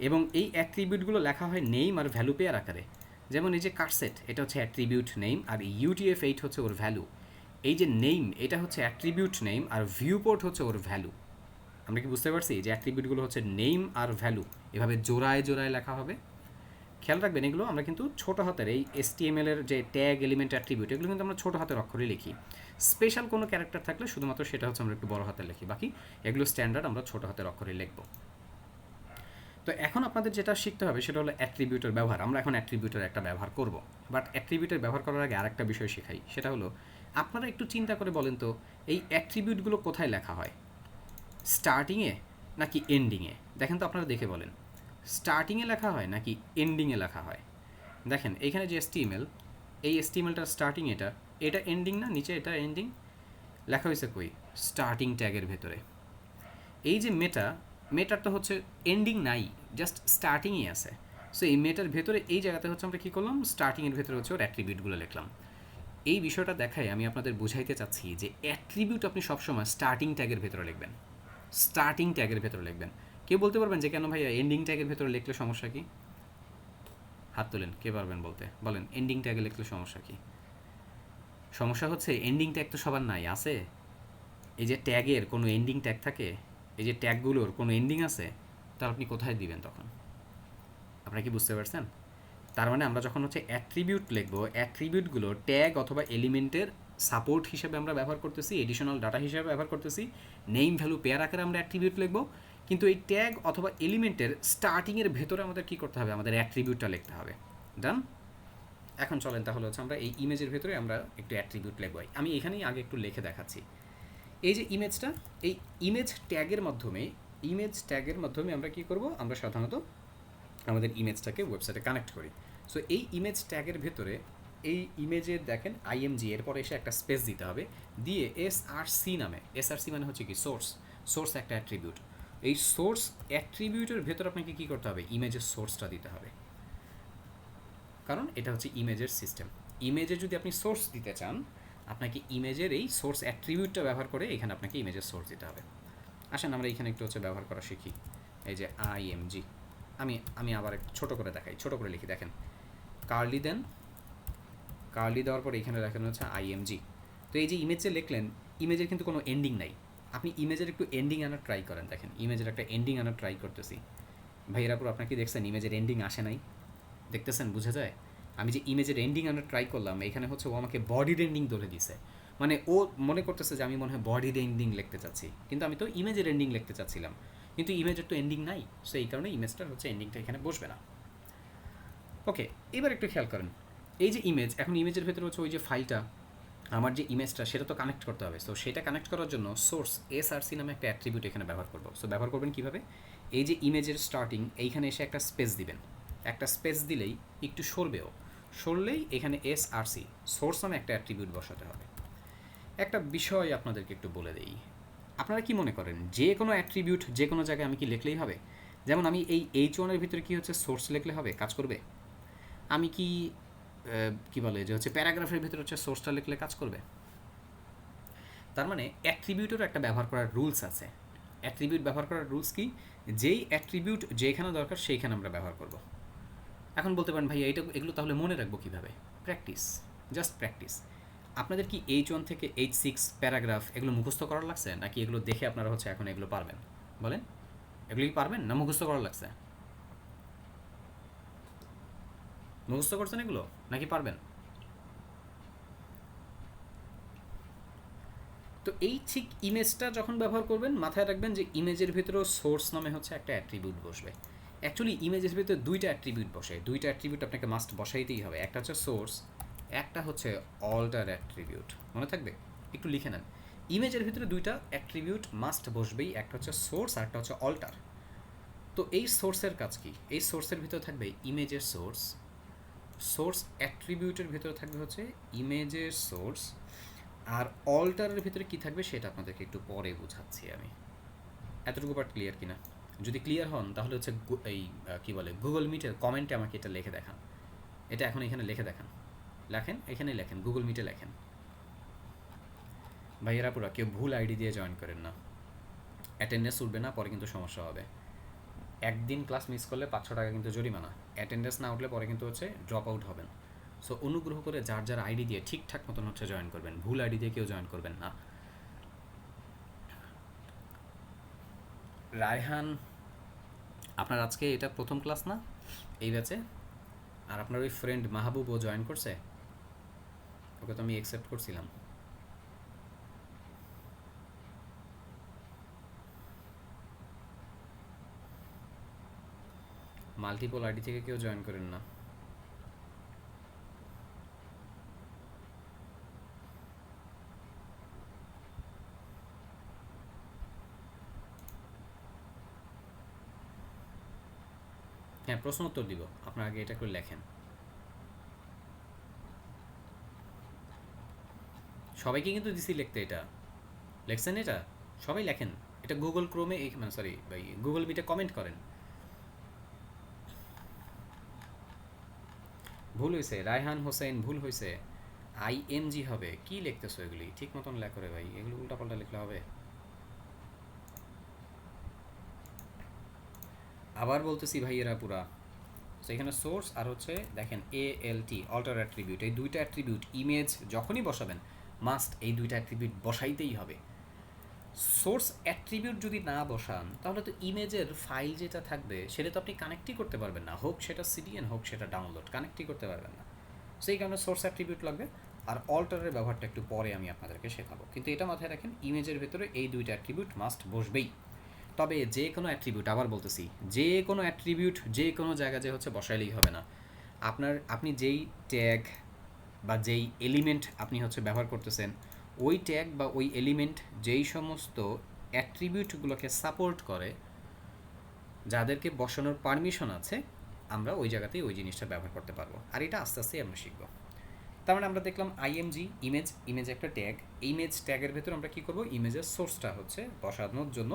এবং এই অ্যাট্রিবিউটগুলো লেখা হয় নেম আর ভ্যালু পেয়ার আকারে। যেমন এই যে কার্সেট, এটা অ্যাট্রিবিউট নেম, আর UTF-8 ওর ভ্যালু। এই যে নেম, এটা অ্যাট্রিবিউট নেম, আর ভিউপোর্ট ওর ভ্যালু। আমরা কি বুঝতে পারছি যে অ্যাট্রিবিউটগুলো নেম আর ভ্যালু, এভাবে জোড়ায় জোড়ায় লেখা হবে। খেয়াল রাখবেন, এগুলো আমরা কিন্তু ছোটো হাতের, এই HTML-এর যে ট্যাগ, এলিমেন্ট, অ্যাট্রিবিউট, এগুলো কিন্তু আমরা ছোটো হাতের অক্ষরে লিখি। স্পেশাল কোনো ক্যারেক্টার থাকলে শুধুমাত্র সেটা আমরা একটু বড় হাতে লিখি, বাকি এগুলো স্ট্যান্ডার্ড আমরা ছোটো হাতের অক্ষরে লিখব। তো এখন আপনাদের যেটা শিখতে হবে সেটা হলো অ্যাট্রিবিউটের ব্যবহার। আমরা এখন অ্যাট্রিবিউটের একটা ব্যবহার করব, বাট অ্যাট্রিবিউটের ব্যবহার করার আগে আরেকটা বিষয় শেখাই, সেটা হলো আপনারা একটু চিন্তা করে বলেন তো, এই অ্যাট্রিবিউটগুলো কোথায় লেখা হয়? স্টার্টিংয়ে, নাকি এন্ডিংয়ে? দেখেন তো, আপনারা দেখে বলেন, স্টার্টিংয়ে লেখা হয় নাকি এন্ডিংয়ে লেখা হয়? দেখেন এখানে যে HTML, এই HTMLটার স্টার্টিং এটা, এটা এন্ডিং না, নিচে এটা এন্ডিং লেখা হয়েছে কই? স্টার্টিং ট্যাগের ভেতরে। এই যে মেটারটা হচ্ছে এন্ডিং নাই, জাস্ট স্টার্টিংই আছে। সো এই মেটার ভেতরে এই জায়গাতে হচ্ছে আমরা কী করলাম, স্টার্টিংয়ের ভেতরে হচ্ছে ওর অ্যাট্রিবিউটগুলো লিখলাম। এই বিষয়টা দেখায় আমি আপনাদের বুঝাইতে চাচ্ছি যে অ্যাট্রিবিউট আপনি সবসময় স্টার্টিং ট্যাগের ভেতরে লিখবেন, স্টার্টিং ট্যাগের ভেতরে লিখবেন। কেউ বলতে পারবেন যে কেন ভাইয়া এন্ডিং ট্যাগের ভেতরে লিখলে সমস্যা কি? হাত তোলেন, কে পারবেন বলতে, বলেন এন্ডিং ট্যাগে লিখলে সমস্যা কি? সমস্যা হচ্ছে এন্ডিং ট্যাগ তো সবার নাই, আছে? এই যে ট্যাগের কোনো এন্ডিং ট্যাগ থাকে, এই যে ট্যাগগুলোর কোনো এন্ডিং আছে, তাহলে আপনি কোথায় দিবেন তখন? আপনারা কি বুঝতে পারছেন? তার মানে আমরা যখন হচ্ছে অ্যাট্রিবিউট লিখবো, অ্যাট্রিবিউটগুলো ট্যাগ অথবা এলিমেন্টের সাপোর্ট হিসেবে আমরা ব্যবহার করতেছি, এডিশনাল ডাটা হিসেবে ব্যবহার করতেছি, নেম ভ্যালু পেয়ার আকারে আমরা অ্যাট্রিবিউট লিখবো। কিন্তু এই ট্যাগ অথবা এলিমেন্টের স্টার্টিংয়ের ভেতরে আমাদের কী করতে হবে? আমাদের অ্যাট্রিবিউটটা লিখতে হবে। ডান? এখন চলেন তাহলে হচ্ছে আমরা এই ইমেজের ভেতরে আমরা একটু অ্যাট্রিবিউট লিখবো। আমি এখানেই আগে একটু লিখে দেখাচ্ছি। এই যে ইমেজটা, এই ইমেজ ট্যাগের মাধ্যমে আমরা কী করব? আমরা সাধারণত আমাদের ইমেজটাকে ওয়েবসাইটে কানেক্ট করি। সো এই ইমেজ ট্যাগের ভেতরে এই ইমেজে দেখেন IMG, এরপরে এসে একটা স্পেস দিতে হবে, দিয়ে SRC নামে, SRC মানে হচ্ছে কি সোর্স একটা অ্যাট্রিবিউট। এই সোর্স অ্যাট্রিবিউটের ভেতর আপনাকে কী করতে হবে? ইমেজের সোর্সটা দিতে হবে, কারণ এটা হচ্ছে ইমেজের সিস্টেম। ইমেজে যদি আপনি সোর্স দিতে চান, আপনাকে ইমেজের এই সোর্স অ্যাট্রিবিউটটা ব্যবহার করে এখানে আপনাকে ইমেজের সোর্স দিতে হবে। আসেন আমরা এখানে একটু হচ্ছে ব্যবহার করা শিখি। এই যে IMG, আমি আবার একটু ছোটো করে দেখাই, ছোটো করে লিখি। দেখেন, কার্লি দেন, কার্লি দেওয়ার পরে এখানে লেখানো হচ্ছে IMG। তো এই যে ইমেজে লিখলেন, ইমেজের কিন্তু কোনো এন্ডিং নাই। আপনি ইমেজের একটু এন্ডিং আনার ট্রাই করেন। দেখেন ইমেজের একটা এন্ডিং আনার ট্রাই করতেছি। ভাইয়েরাপুর আপনার কি দেখছেন ইমেজের এন্ডিং আসে নাই? দেখতেছেন, বোঝা যায়। আমি যে ইমেজের এন্ডিং আনার ট্রাই করলাম, এখানে হচ্ছে ও আমাকে বডির এন্ডিং ধরে দিছে। মানে ও মনে করতেছে যে আমি মনে হয় বডির এন্ডিং লিখতে চাচ্ছি, কিন্তু আমি তো ইমেজের এন্ডিং লিখতে চাচ্ছিলাম, কিন্তু ইমেজের তো এন্ডিং নাই। সো এই কারণে ইমেজটার হচ্ছে এন্ডিংটা এখানে বসবে না। ওকে, এবার একটু খেয়াল করেন, এই যে ইমেজ, এখন ইমেজের ভেতরে হচ্ছে ওই যে ফাইলটা, আমার যে ইমেজটা সেটা তো কানেক্ট করতে হবে। সো সেটা কানেক্ট করার জন্য সোর্স SRC নামে একটা অ্যাট্রিবিউট এখানে ব্যবহার করবো। সো ব্যবহার করবেন কীভাবে? এই যে ইমেজের স্টার্টিং, এইখানে এসে একটা স্পেস দিবেন। একটা স্পেস দিলেই একটু সরলেই এখানে SRC সোর্স নামে একটা অ্যাট্রিবিউট বসাতে হবে। একটা বিষয় আপনাদেরকে একটু বলে দেই, আপনারা কি মনে করেন যে কোনো অ্যাট্রিবিউট যে কোনো জায়গায় আমি কি লিখলেই হবে? যেমন আমি এই H1 এর ভিতরে কি হচ্ছে সোর্স লিখলে হবে, কাজ করবে? আমি কি কী বলে যে হচ্ছে প্যারাগ্রাফের ভিতরে হচ্ছে সোর্সটা লিখলে কাজ করবে? তার মানে অ্যাট্রিবিউটেরও একটা ব্যবহার করার রুলস আছে। অ্যাট্রিবিউট ব্যবহার করার রুলস কি? যেই অ্যাট্রিবিউট যেখানে দরকার সেইখানে আমরা ব্যবহার করব। এখন বলতে পারেন ভাই এগুলো তাহলে মনে রাখবো কীভাবে? Practice, just practice. আপনাদের কি H1 থেকে H6 প্যারাগ্রাফ এগুলো মুখস্থ করার লাগছে, নাকি এগুলো দেখে আপনারা হচ্ছে এখন এগুলো পারবেন? বলেন, এগুলো কি পারবেন না মুখস্থ করার লাগছে? মুখস্থ করছেন এগুলো নাকি পারবেন? তো এই ঠিক ইমেজটা যখন ব্যবহার করবেন, মাথায় রাখবেন যে ইমেজের ভিতরেও সোর্স নামে হচ্ছে একটা অ্যাট্রিবিউট বসবে। অ্যাকচুয়ালি ইমেজের ভিতরে দুইটা অ্যাট্রিবিউট বসে, দুইটা অ্যাট্রিবিউট আপনাকে মাস্ট বসাইতেই হবে। একটা হচ্ছে সোর্স, একটা হচ্ছে অল্টার অ্যাট্রিবিউট। মনে থাকবে, একটু লিখে নেন। ইমেজের ভিতরে দুইটা অ্যাট্রিবিউট মাস্ট বসবেই, একটা হচ্ছে সোর্স আর একটা হচ্ছে অল্টার। তো এই সোর্সের কাজ কি? এই সোর্সের ভিতরে থাকবে ইমেজের সোর্স অ্যাট্রিবিউটের ভিতরে থাকবে হচ্ছে ইমেজের সোর্স, আর অল্টারের ভিতরে কী থাকবে সেটা আপনাদেরকে একটু পরে বোঝাচ্ছি আমি। এতটুকু পার্ট ক্লিয়ার কিনা? যদি ক্লিয়ার হন তাহলে হচ্ছে এই কী বলে গুগল মিটের কমেন্টে আমাকে এটা লিখে দেখান। এটা এখন এখানে লিখে দেখান, এখানে লেখেন, গুগল মিটে লেখেন। ভাইয়েরা পুরা কেউ ভুল আইডি দিয়ে জয়েন করেন না, অ্যাটেন্ডেন্স উঠবে না, পরে কিন্তু সমস্যা হবে। একদিন ক্লাস মিস করলে 500 টাকা কিন্তু জরিমানা। অ্যাটেন্ডেন্স না উঠলে পরে কিন্তু হচ্ছে ড্রপ আউট হবেন। সো অনুগ্রহ করে যার আইডি দিয়ে ঠিকঠাক মতন হচ্ছে জয়েন করবেন, ভুল আইডি দিয়ে কেউ জয়েন করবেন না। রায়হান, আপনার আজকে এটা প্রথম ক্লাস না এই ব্যাচে? আর আপনার ওই ফ্রেন্ড মাহবুবও জয়েন করছে? ওকে তো আমি অ্যাকসেপ্ট করছিলাম। মাল্টিপল আইডি থেকে কেউ জয়েন করেন না। হ্যাঁ, প্রশ্ন উত্তর দিব, আপনার আগে এটা করে লেখেন। সবাইকে কিন্তু দিছি লিখতে, এটা লেখছেন, এটা সবাই লেখেন। এটা গুগল ক্রোমে, মানে সরি ভাই, গুগল মিটে কমেন্ট করেন। ভুল হয়েছে, রায়হান হোসেন ভুল হয়েছে, IMG হবে। কি লিখতেছো এগুলি? ঠিক মতন লেখ করে ভাই, এগুলো উল্টাপাল্টা লিখলে হবে? আবার বলতেছি ভাইয়েরা পুরা। তো এখানে সোর্স আর হচ্ছে দেখেন ALT অল্টার অ্যাট্রিবিউট, এই দুইটা অ্যাট্রিবিউট ইমেজ যখনই বসাবেন মাস্ট এই দুইটা অ্যাট্রিবিউট বসাইতেই হবে। সোর্স অ্যাট্রিবিউট যদি না বসান তাহলে তো ইমেজের ফাইল যেটা থাকবে সেটা তো আপনি কানেক্টই করতে পারবেন না, হোক সেটা CDN হোক সেটা ডাউনলোড, কানেক্টই করতে পারবেন না। সেই কারণে সোর্স অ্যাট্রিবিউট লাগবে। আর অল্টারের ব্যবহারটা একটু পরে আমি আপনাদেরকে শেখাবো, কিন্তু এটা মাথায় রাখেন ইমেজের ভেতরে এই দুইটা অ্যাট্রিবিউট মাস্ট বসবেই। তবে যে কোনো অ্যাট্রিবিউট, আবার বলতেছি, যে কোনো অ্যাট্রিবিউট যে কোনো জায়গা যে হচ্ছে বসাইলেই হবে না। আপনি যেই ট্যাগ বা যেই এলিমেন্ট আপনি হচ্ছে ব্যবহার করতেছেন, ওই ট্যাগ বা ওই এলিমেন্ট যেই সমস্ত অ্যাট্রিবিউটগুলোকে সাপোর্ট করে, যাদেরকে বসানোর পারমিশন আছে, আমরা ওই জায়গাতেই ওই জিনিসটা ব্যবহার করতে পারবো। আর এটা আস্তে আস্তে আমরা শিখবো। তার মানে আমরা দেখলাম IMG ইমেজ একটা ট্যাগ। ইমেজ ট্যাগের ভেতর আমরা কী করবো, ইমেজের সোর্সটা হচ্ছে বসানোর জন্য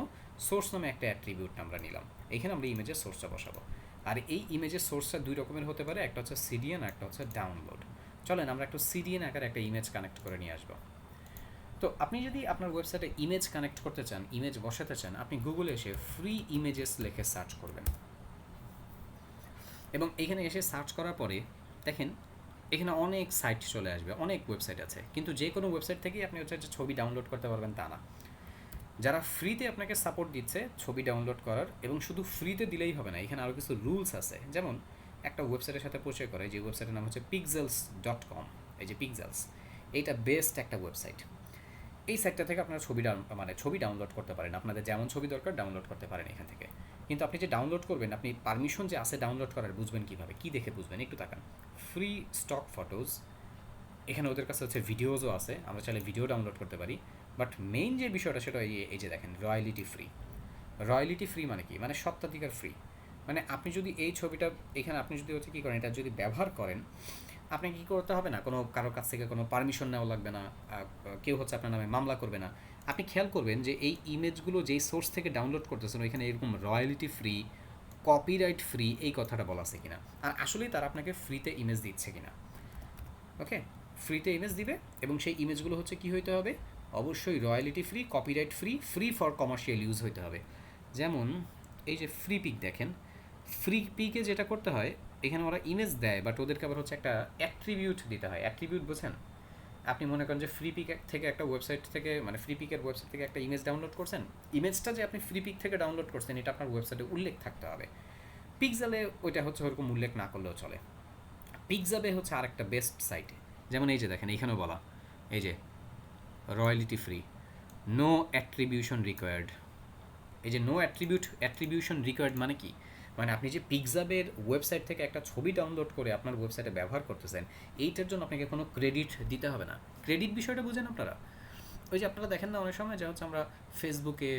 সোর্স নামে একটা অ্যাট্রিবিউট আমরা নিলাম, এখানে আমরা ইমেজের সোর্সটা বসাবো। আর এই ইমেজের সোর্সটা দুই রকমের হতে পারে, একটা হচ্ছে CDN আর একটা হচ্ছে ডাউনলোড। চলেন আমরা একটু CDN আকারে একটা ইমেজ কানেক্ট করে নিয়ে আসবো। তো আপনি যদি আপনার ওয়েবসাইটে ইমেজ কানেক্ট করতে চান, ইমেজ বসাতে চান, আপনি গুগলে এসে ফ্রি ইমেজেস লিখে সার্চ করবেন, এবং এখানে এসে সার্চ করার পরে দেখেন এখানে অনেক সাইট চলে আসবে, অনেক ওয়েবসাইট আছে, কিন্তু যে কোনো ওয়েবসাইট থেকেই আপনি হচ্ছে ছবি ডাউনলোড করতে পারবেন তা না। যারা ফ্রিতে আপনাকে সাপোর্ট দিচ্ছে ছবি ডাউনলোড করার, এবং শুধু ফ্রিতে দিলেই হবে না, এখানে আরও কিছু রুলস আছে। যেমন একটা ওয়েবসাইটের সাথে পরিচয় করে, যে ওয়েবসাইটের নাম হচ্ছে pixels.com। এই যে পিক্সেলস, এইটা বেস্ট একটা ওয়েবসাইট। এই সাইটটা থেকে আপনারা ছবি ডাউনলোড করতে পারেন, আপনাদের যেমন ছবি দরকার ডাউনলোড করতে পারেন এখান থেকে। কিন্তু আপনি যে ডাউনলোড করবেন, আপনি পারমিশন যে আছে ডাউনলোড করার বুঝবেন কীভাবে, কী দেখে বুঝবেন, একটু তাকান। ফ্রি স্টক ফটোজ, এখানে ওদের কাছে হচ্ছে ভিডিওজও আছে, আমরা চাইলে ভিডিও ডাউনলোড করতে পারি। বাট মেইন যে বিষয়টা সেটা এই যে দেখেন রয়্যালিটি ফ্রি। রয়্যালিটি ফ্রি মানে কি, মানে সত্ত্বাধিকার ফ্রি। মানে আপনি যদি এই ছবিটা এখানে আপনি যদি হচ্ছে কী করেন, এটা যদি ব্যবহার করেন, আপনি কী করতে হবে না, কোনো কারোর কাছ থেকে কোনো পারমিশন নেওয়া লাগবে না, কেউ হচ্ছে আপনার নামে মামলা করবে না। আপনি খেয়াল করবেন যে এই ইমেজগুলো যেই সোর্স থেকে ডাউনলোড করতেছেন ওইখানে এরকম রয়্যালিটি ফ্রি, কপিরাইট ফ্রি এই কথাটা বলা আছে কিনা, আর আসলেই তারা আপনাকে ফ্রিতে ইমেজ দিচ্ছে কিনা। ওকে, ফ্রিতে ইমেজ দিবে, এবং সেই ইমেজগুলো হচ্ছে কী হইতে হবে, অবশ্যই royalty free, copyright free, free for commercial use হইতে হবে। যেমন এই যে ফ্রি পিক দেখেন, ফ্রি পিকে যেটা করতে হয়, এখানে ওরা ইমেজ দেয়, বাট ওদেরকে আবার হচ্ছে একটা অ্যাট্রিবিউট দিতে হয়। অ্যাট্রিবিউট বোঝেন? আপনি মনে করেন যে ফ্রি পিক থেকে একটা ওয়েবসাইট থেকে, মানে ফ্রি পিকের ওয়েবসাইট থেকে একটা ইমেজ ডাউনলোড করছেন, ইমেজটা যে আপনি ফ্রি পিক থেকে ডাউনলোড করছেন এটা আপনার ওয়েবসাইটে উল্লেখ থাকতে হবে। পিক্সেলে ওইটা হচ্ছে ওরকম উল্লেখ না করলেও চলে। পিক্সাবে হচ্ছে আরেকটা বেস্ট সাইটে, যেমন এই যে দেখেন এইখানেও বলা, এই যে royalty free, no attribution required. এই যে নো অ্যাট্রিবিউশন রিকোয়ার্ড মানে কি, মানে আপনি যে পিক্সাবের ওয়েবসাইট থেকে একটা ছবি ডাউনলোড করে আপনার ওয়েবসাইটে ব্যবহার করতেছেন, এইটার জন্য আপনাকে কোনো ক্রেডিট দিতে হবে না। ক্রেডিট বিষয়টা বুঝেন আপনারা? ওই যে আপনারা দেখেন না অনেক সময় যে হচ্ছে আমরা ফেসবুকে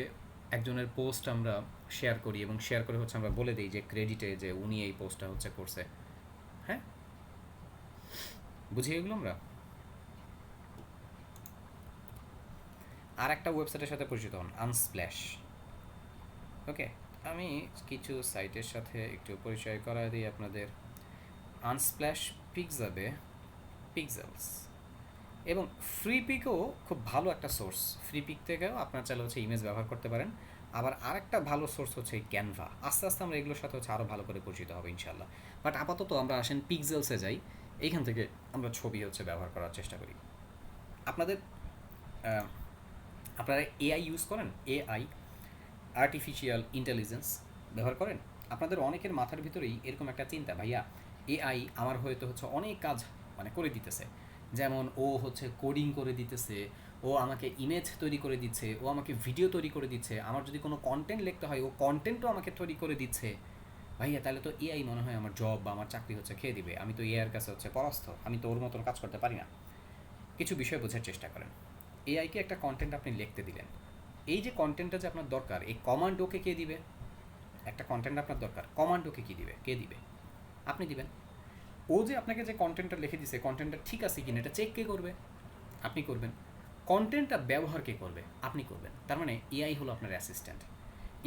একজনের পোস্ট আমরা শেয়ার করি, এবং শেয়ার করে হচ্ছে আমরা বলে দিই যে ক্রেডিটে যে উনি এই পোস্টটা হচ্ছে করছে। হ্যাঁ, বুঝিয়ে এগুলো আমরা। আর একটা ওয়েবসাইটের সাথে পরিচিত হন, আনস্প্ল্যাশ। ওকে, আমি কিছু সাইটের সাথে একটু পরিচয় করায় দিই আপনাদের। আনস্প্ল্যাশ, পিক্সাবে, পিক্সেলস, এবং ফ্রি পিকও খুব ভালো একটা সোর্স। ফ্রি পিক থেকেও আপনার চাইলে হচ্ছে ইমেজ ব্যবহার করতে পারেন। আবার আরেকটা ভালো সোর্স হচ্ছে ক্যানভা। আস্তে আস্তে আমরা এগুলোর সাথে হচ্ছে আরও ভালো করে পরিচিত হবে ইনশাল্লাহ। বাট আপাতত আমরা আসেন পিক্সেলসে যাই, এইখান থেকে আমরা ছবি হচ্ছে ব্যবহার করার চেষ্টা করি। আপনাদের আপনারা AI ইউজ করেন? AI, আর্টিফিশিয়াল ইন্টেলিজেন্স ব্যবহার করেন? আপনাদের অনেকের মাথার ভিতরেই এরকম একটা চিন্তা, ভাইয়া AI আমার হয়তো হচ্ছে অনেক কাজ মানে করে দিতেছে, যেমন ও হচ্ছে কোডিং করে দিতেছে, ও আমাকে ইমেজ তৈরি করে দিচ্ছে, ও আমাকে ভিডিও তৈরি করে দিচ্ছে, আমার যদি কোনো কন্টেন্ট লিখতে হয় ও কন্টেন্টও আমাকে তৈরি করে দিচ্ছে। ভাইয়া তাহলে তো AI মনে হয় আমার জব বা আমার চাকরি হচ্ছে খেয়ে দিবে, আমি তো এআইয়ের কাছে হচ্ছে পরাস্ত, আমি তো ওর মতন কাজ করতে পারি না। কিছু বিষয় বোঝার চেষ্টা করেন। এআইকে একটা কন্টেন্ট আপনি লিখতে দিলেন, এই যে কন্টেন্টটা যে আপনার দরকার, এই কমান্ড ওকে কে দিবে? একটা কন্টেন্ট আপনার দরকার, কমান্ড ওকে কী দিবে? কে দিবে? আপনি দিবেন। ও যে আপনাকে যে কন্টেন্টটা লিখে দিছে, কন্টেন্টটা ঠিক আছে কিনা এটা চেক কে করবে? আপনি করবেন। কন্টেন্টটা ব্যবহার কে করবে? আপনি করবেন। তার মানে এআই হলো আপনার অ্যাসিস্ট্যান্ট।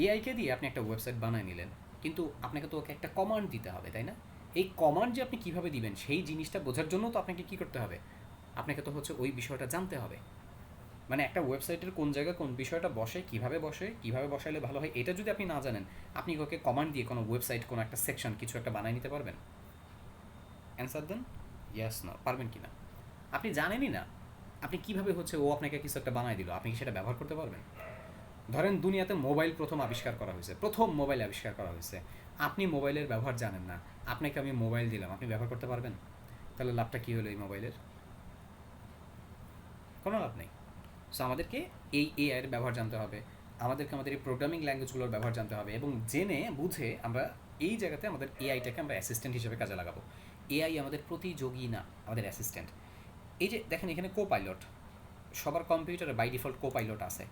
এআইকে দিয়ে আপনি একটা ওয়েবসাইট বানায় নিলেন, কিন্তু আপনাকে তো ওকে একটা কমান্ড দিতে হবে, তাই না? এই কমান্ড যে আপনি কীভাবে দিবেন সেই জিনিসটা বোঝার জন্য তো আপনাকে কী করতে হবে? আপনাকে তো হচ্ছে ওই বিষয়টা জানতে হবে। মানে একটা ওয়েবসাইটের কোন জায়গায় কোন বিষয়টা বসে, কীভাবে বসাইলে ভালো হয়, এটা যদি আপনি না জানেন, আপনি ওকে কমান্ড দিয়ে কোনো ওয়েবসাইট, কোনো একটা সেকশন, কিছু একটা বানিয়ে নিতে পারবেন? অ্যান্সার দেন, ইয়াস না, পারবেন কি না? আপনি জানেনই না, আপনি কীভাবে হচ্ছে ও আপনাকে কিছু একটা বানায় দিল, আপনি কি সেটা ব্যবহার করতে পারবেন? ধরেন দুনিয়াতে মোবাইল প্রথম আবিষ্কার করা হয়েছে, প্রথম মোবাইল আবিষ্কার করা হয়েছে, আপনি মোবাইলের ব্যবহার জানেন না, আপনাকে আমি মোবাইল দিলাম, আপনি ব্যবহার করতে পারবেন? তাহলে লাভটা কী হলো এই মোবাইলের? কোনো লাভ নেই। সো আমাদেরকে এই এআইয়ের ব্যবহার জানতে হবে, আমাদেরকে আমাদের এই প্রোগ্রামিং ল্যাঙ্গুয়েজগুলোর ব্যবহার জানতে হবে, এবং জেনে বুঝে আমরা এই জায়গাতে আমাদের এআইটাকে আমরা অ্যাসিস্ট্যান্ট হিসেবে কাজে লাগাবো। এআই আমাদের প্রতিযোগী না, আমাদের অ্যাসিস্ট্যান্ট। এই যে দেখেন এখানে কো পাইলট, সবার কম্পিউটারে বাই ডিফল্ট কো পাইলট আছে।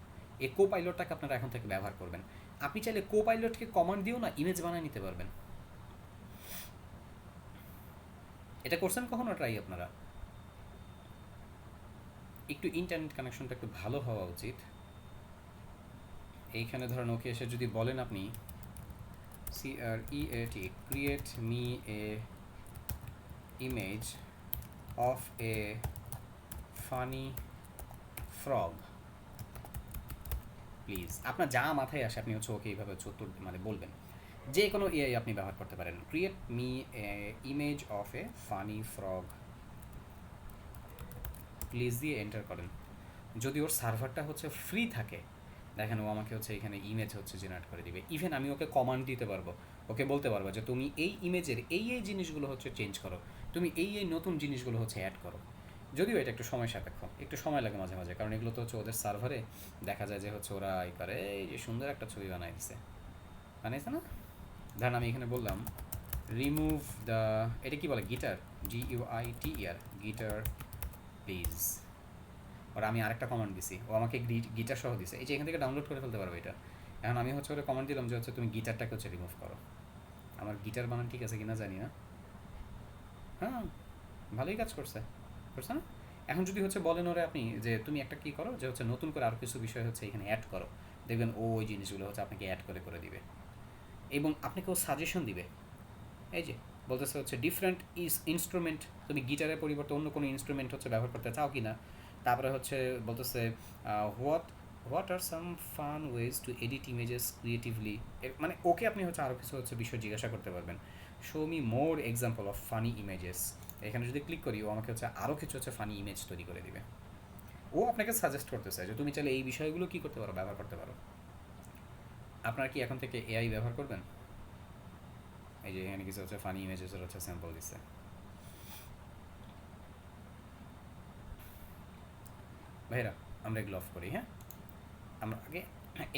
এই কো পাইলটটাকে আপনারা এখন থেকে ব্যবহার করবেন। আপনি চাইলে কো পাইলটকে কমান্ড দিয়েও না ইমেজ বানিয়ে নিতে পারবেন। এটা করছেন কখনো ট্রাই আপনারা? একটু ইন্টারনেট কানেকশনটা একটু ভালো হওয়া উচিত। এইখানে ধরেন ওকে এসে যদি বলেন আপনি CREAT create me a image of a funny frog please, আপনার যা মাথায় আসে আপনি হচ্ছে ওকে এইভাবে উত্তর মানে বলবেন। যে কোনো এআই আপনি ব্যবহার করতে পারেন। Create me a image of a funny frog please দিয়ে এন্টার করেন। যদি ওর সার্ভারটা হচ্ছে ফ্রি থাকে, দেখেন ও আমাকে হচ্ছে এখানে ইমেজ হচ্ছে জেনারেট করে দিবে। ইভেন আমি ওকে কমান্ড দিতে পারবো, ওকে বলতে পারবো যে তুমি এই ইমেজের এই জিনিসগুলো হচ্ছে চেঞ্জ করো, তুমি এই নতুন জিনিসগুলো হচ্ছে অ্যাড করো। যদিও এটা একটু সময় সাপেক্ষ, একটু সময় লাগে মাঝে মাঝে, কারণ এগুলো তো হচ্ছে ওদের সার্ভারে দেখা যায় যে হচ্ছে ওরা এই করে এই যে সুন্দর একটা ছবি বানাইছে না। ধরেন আমি এখানে বললাম রিমুভ দ্য, এটা কি বলে, গিটার, GUITER, গিটার প্লিজ। ওরা আমি আরেকটা কমান্ড দিছি, ও আমাকে গিটার সহ দিছে, এই যে এখান থেকে ডাউনলোড করে ফেলতে পারবো এটা। এখন আমি হচ্ছে ওরা কমান্ড দিলাম যে হচ্ছে তুমি গিটারটাকে হচ্ছে রিমুভ করো। আমার গিটার বানান ঠিক আছে কিনা জানি না, হ্যাঁ ভালোই কাজ করছে না? এখন যদি হচ্ছে বলেন ওরে আপনি যে তুমি একটা কী করো, যে হচ্ছে নতুন করে আরও কিছু বিষয় হচ্ছে এখানে অ্যাড করো, দেখবেন ও ওই জিনিসগুলো হচ্ছে আপনাকে অ্যাড করে দিবে, এবং আপনাকেও সাজেশন দিবে। এই যে বলতেছে হচ্ছে ডিফারেন্ট ইনস্ট্রুমেন্ট, তুমি গিটারের পরিবর্তে অন্য কোনো ইনস্ট্রুমেন্ট হচ্ছে ব্যবহার করতে চাও কি না। তারপরে হচ্ছে বলতেছে what are some fun ways to edit images creatively, মানে ওকে আপনি হচ্ছে আরও কিছু হচ্ছে বিষয় জিজ্ঞাসা করতে পারবেন। Show me more example of funny images, এখানে যদি ক্লিক করি ও আমাকে হচ্ছে আরও কিছু হচ্ছে ফানি ইমেজ তৈরি করে দিবে। ও আপনাকে সাজেস্ট করতেছে যে তুমি চাইলে এই বিষয়গুলো কী করতে পারো, ব্যবহার করতে পারো। আপনারা কি এখন থেকে এআই ব্যবহার করবেন? এই যে এখানে কিছু হচ্ছে ফানি ইমেজেসের হচ্ছে স্যাম্পল দিচ্ছে। ভাইরা আমরা এগুলো অফ করি, হ্যাঁ আমরা আগে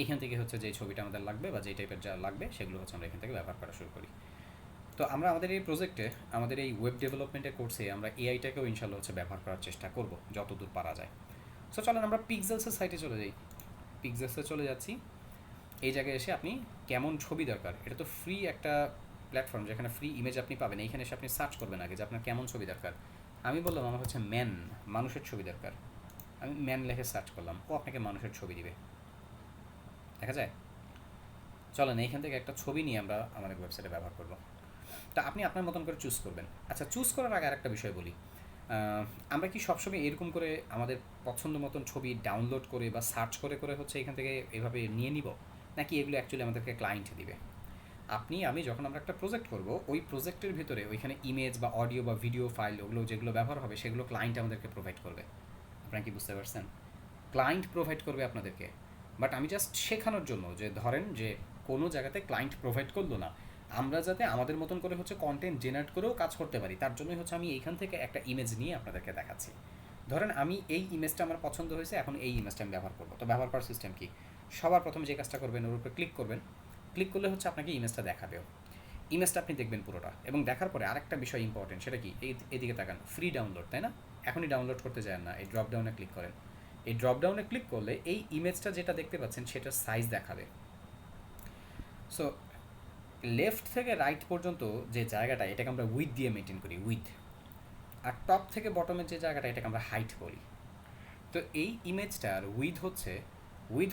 এইখান থেকে হচ্ছে যে ছবিটা আমাদের লাগবে বা যে টাইপের যা লাগবে সেগুলো হচ্ছে আমরা এখান থেকে ব্যবহার করা শুরু করি। তো আমরা আমাদের এই প্রজেক্টে, আমাদের এই ওয়েব ডেভেলপমেন্টের কোর্সে আমরা এআইটাকেও ইনশাল্লাহ হচ্ছে ব্যবহার করার চেষ্টা করব যতদূর পারা যায়। সো চলেন আমরা পিক্সেলসের সাইটে চলে যাই। পিক্সেলসে চলে যাচ্ছি। এই জায়গায় এসে আপনি কেমন ছবি দরকার, এটা তো ফ্রি একটা প্ল্যাটফর্ম যেখানে ফ্রি ইমেজ আপনি পাবেন। এইখানে এসে আপনি সার্চ করবেন আগে যে আপনার কেমন ছবি দরকার। আমি বললাম আমার হচ্ছে মানুষের ছবি দরকার। আমি ম্যান লেখে সার্চ করলাম, ও আপনাকে মানুষের ছবি দিবে, দেখা যায়। চলেন এইখান থেকে একটা ছবি নিয়ে আমরা আমাদের ওয়েবসাইটে ব্যবহার করব। তা আপনি আপনার মতন করে চুজ করবেন। আচ্ছা, চুজ করার আগে আরেকটা বিষয় বলি, আমরা কি সবসময় এরকম করে আমাদের পছন্দ মতন ছবি ডাউনলোড করে বা সার্চ করে হচ্ছে এখান থেকে এভাবে নিয়ে নিব, নাকি এগুলো অ্যাকচুয়ালি আমাদেরকে ক্লায়েন্ট দিবে? আমি যখন আমরা একটা প্রজেক্ট করব, ওই প্রজেক্টের ভিতরে ওইখানে ইমেজ বা অডিও বা ভিডিও ফাইল ওগুলো যেগুলো ব্যবহার হবে সেগুলো ক্লায়েন্ট আমাদেরকে প্রোভাইড করবে। আপনারা কি বুঝতে পারছেন? ক্লায়েন্ট প্রোভাইড করবে আপনাদেরকে, বাট আমি জাস্ট শেখানোর জন্য যে ধরেন যে কোনো জায়গাতে ক্লায়েন্ট প্রোভাইড করলো না, আমরা যাতে আমাদের মতন করে হচ্ছে কন্টেন্ট জেনারেট করেও কাজ করতে পারি, তার জন্যই হচ্ছে আমি এইখান থেকে একটা ইমেজ নিয়ে আপনাদেরকে দেখাচ্ছি। ধরেন আমি এই ইমেজটা আমার পছন্দ হয়েছে, এখন এই ইমেজটা আমি ব্যবহার করবো। তো ব্যবহার করার সিস্টেম কি? সবার প্রথমে যে কাজটা করবেন ওর উপরে ক্লিক করবেন। ক্লিক করলে হচ্ছে আপনাকে ইমেজটা দেখাবেও। ইমেজটা আপনি দেখবেন পুরোটা, এবং দেখার পরে আরেকটা বিষয় ইম্পর্টেন্ট, সেটা কি, এদিকে তাকান, ফ্রি ডাউনলোড, তাই না? এখনই ডাউনলোড করতে যায় না, এই ড্রপডাউনে ক্লিক করেন। এই ড্রপডাউনে ক্লিক করলে এই ইমেজটা যেটা দেখতে পাচ্ছেন সেটার সাইজ দেখাবে। সো লেফট থেকে রাইট পর্যন্ত যে জায়গাটা এটাকে আমরা উইথ দিয়ে মেনটেন করি, উইথ। আর টপ থেকে বটমের যে জায়গাটা এটাকে আমরা হাইট বলি। তো এই ইমেজটার উইথ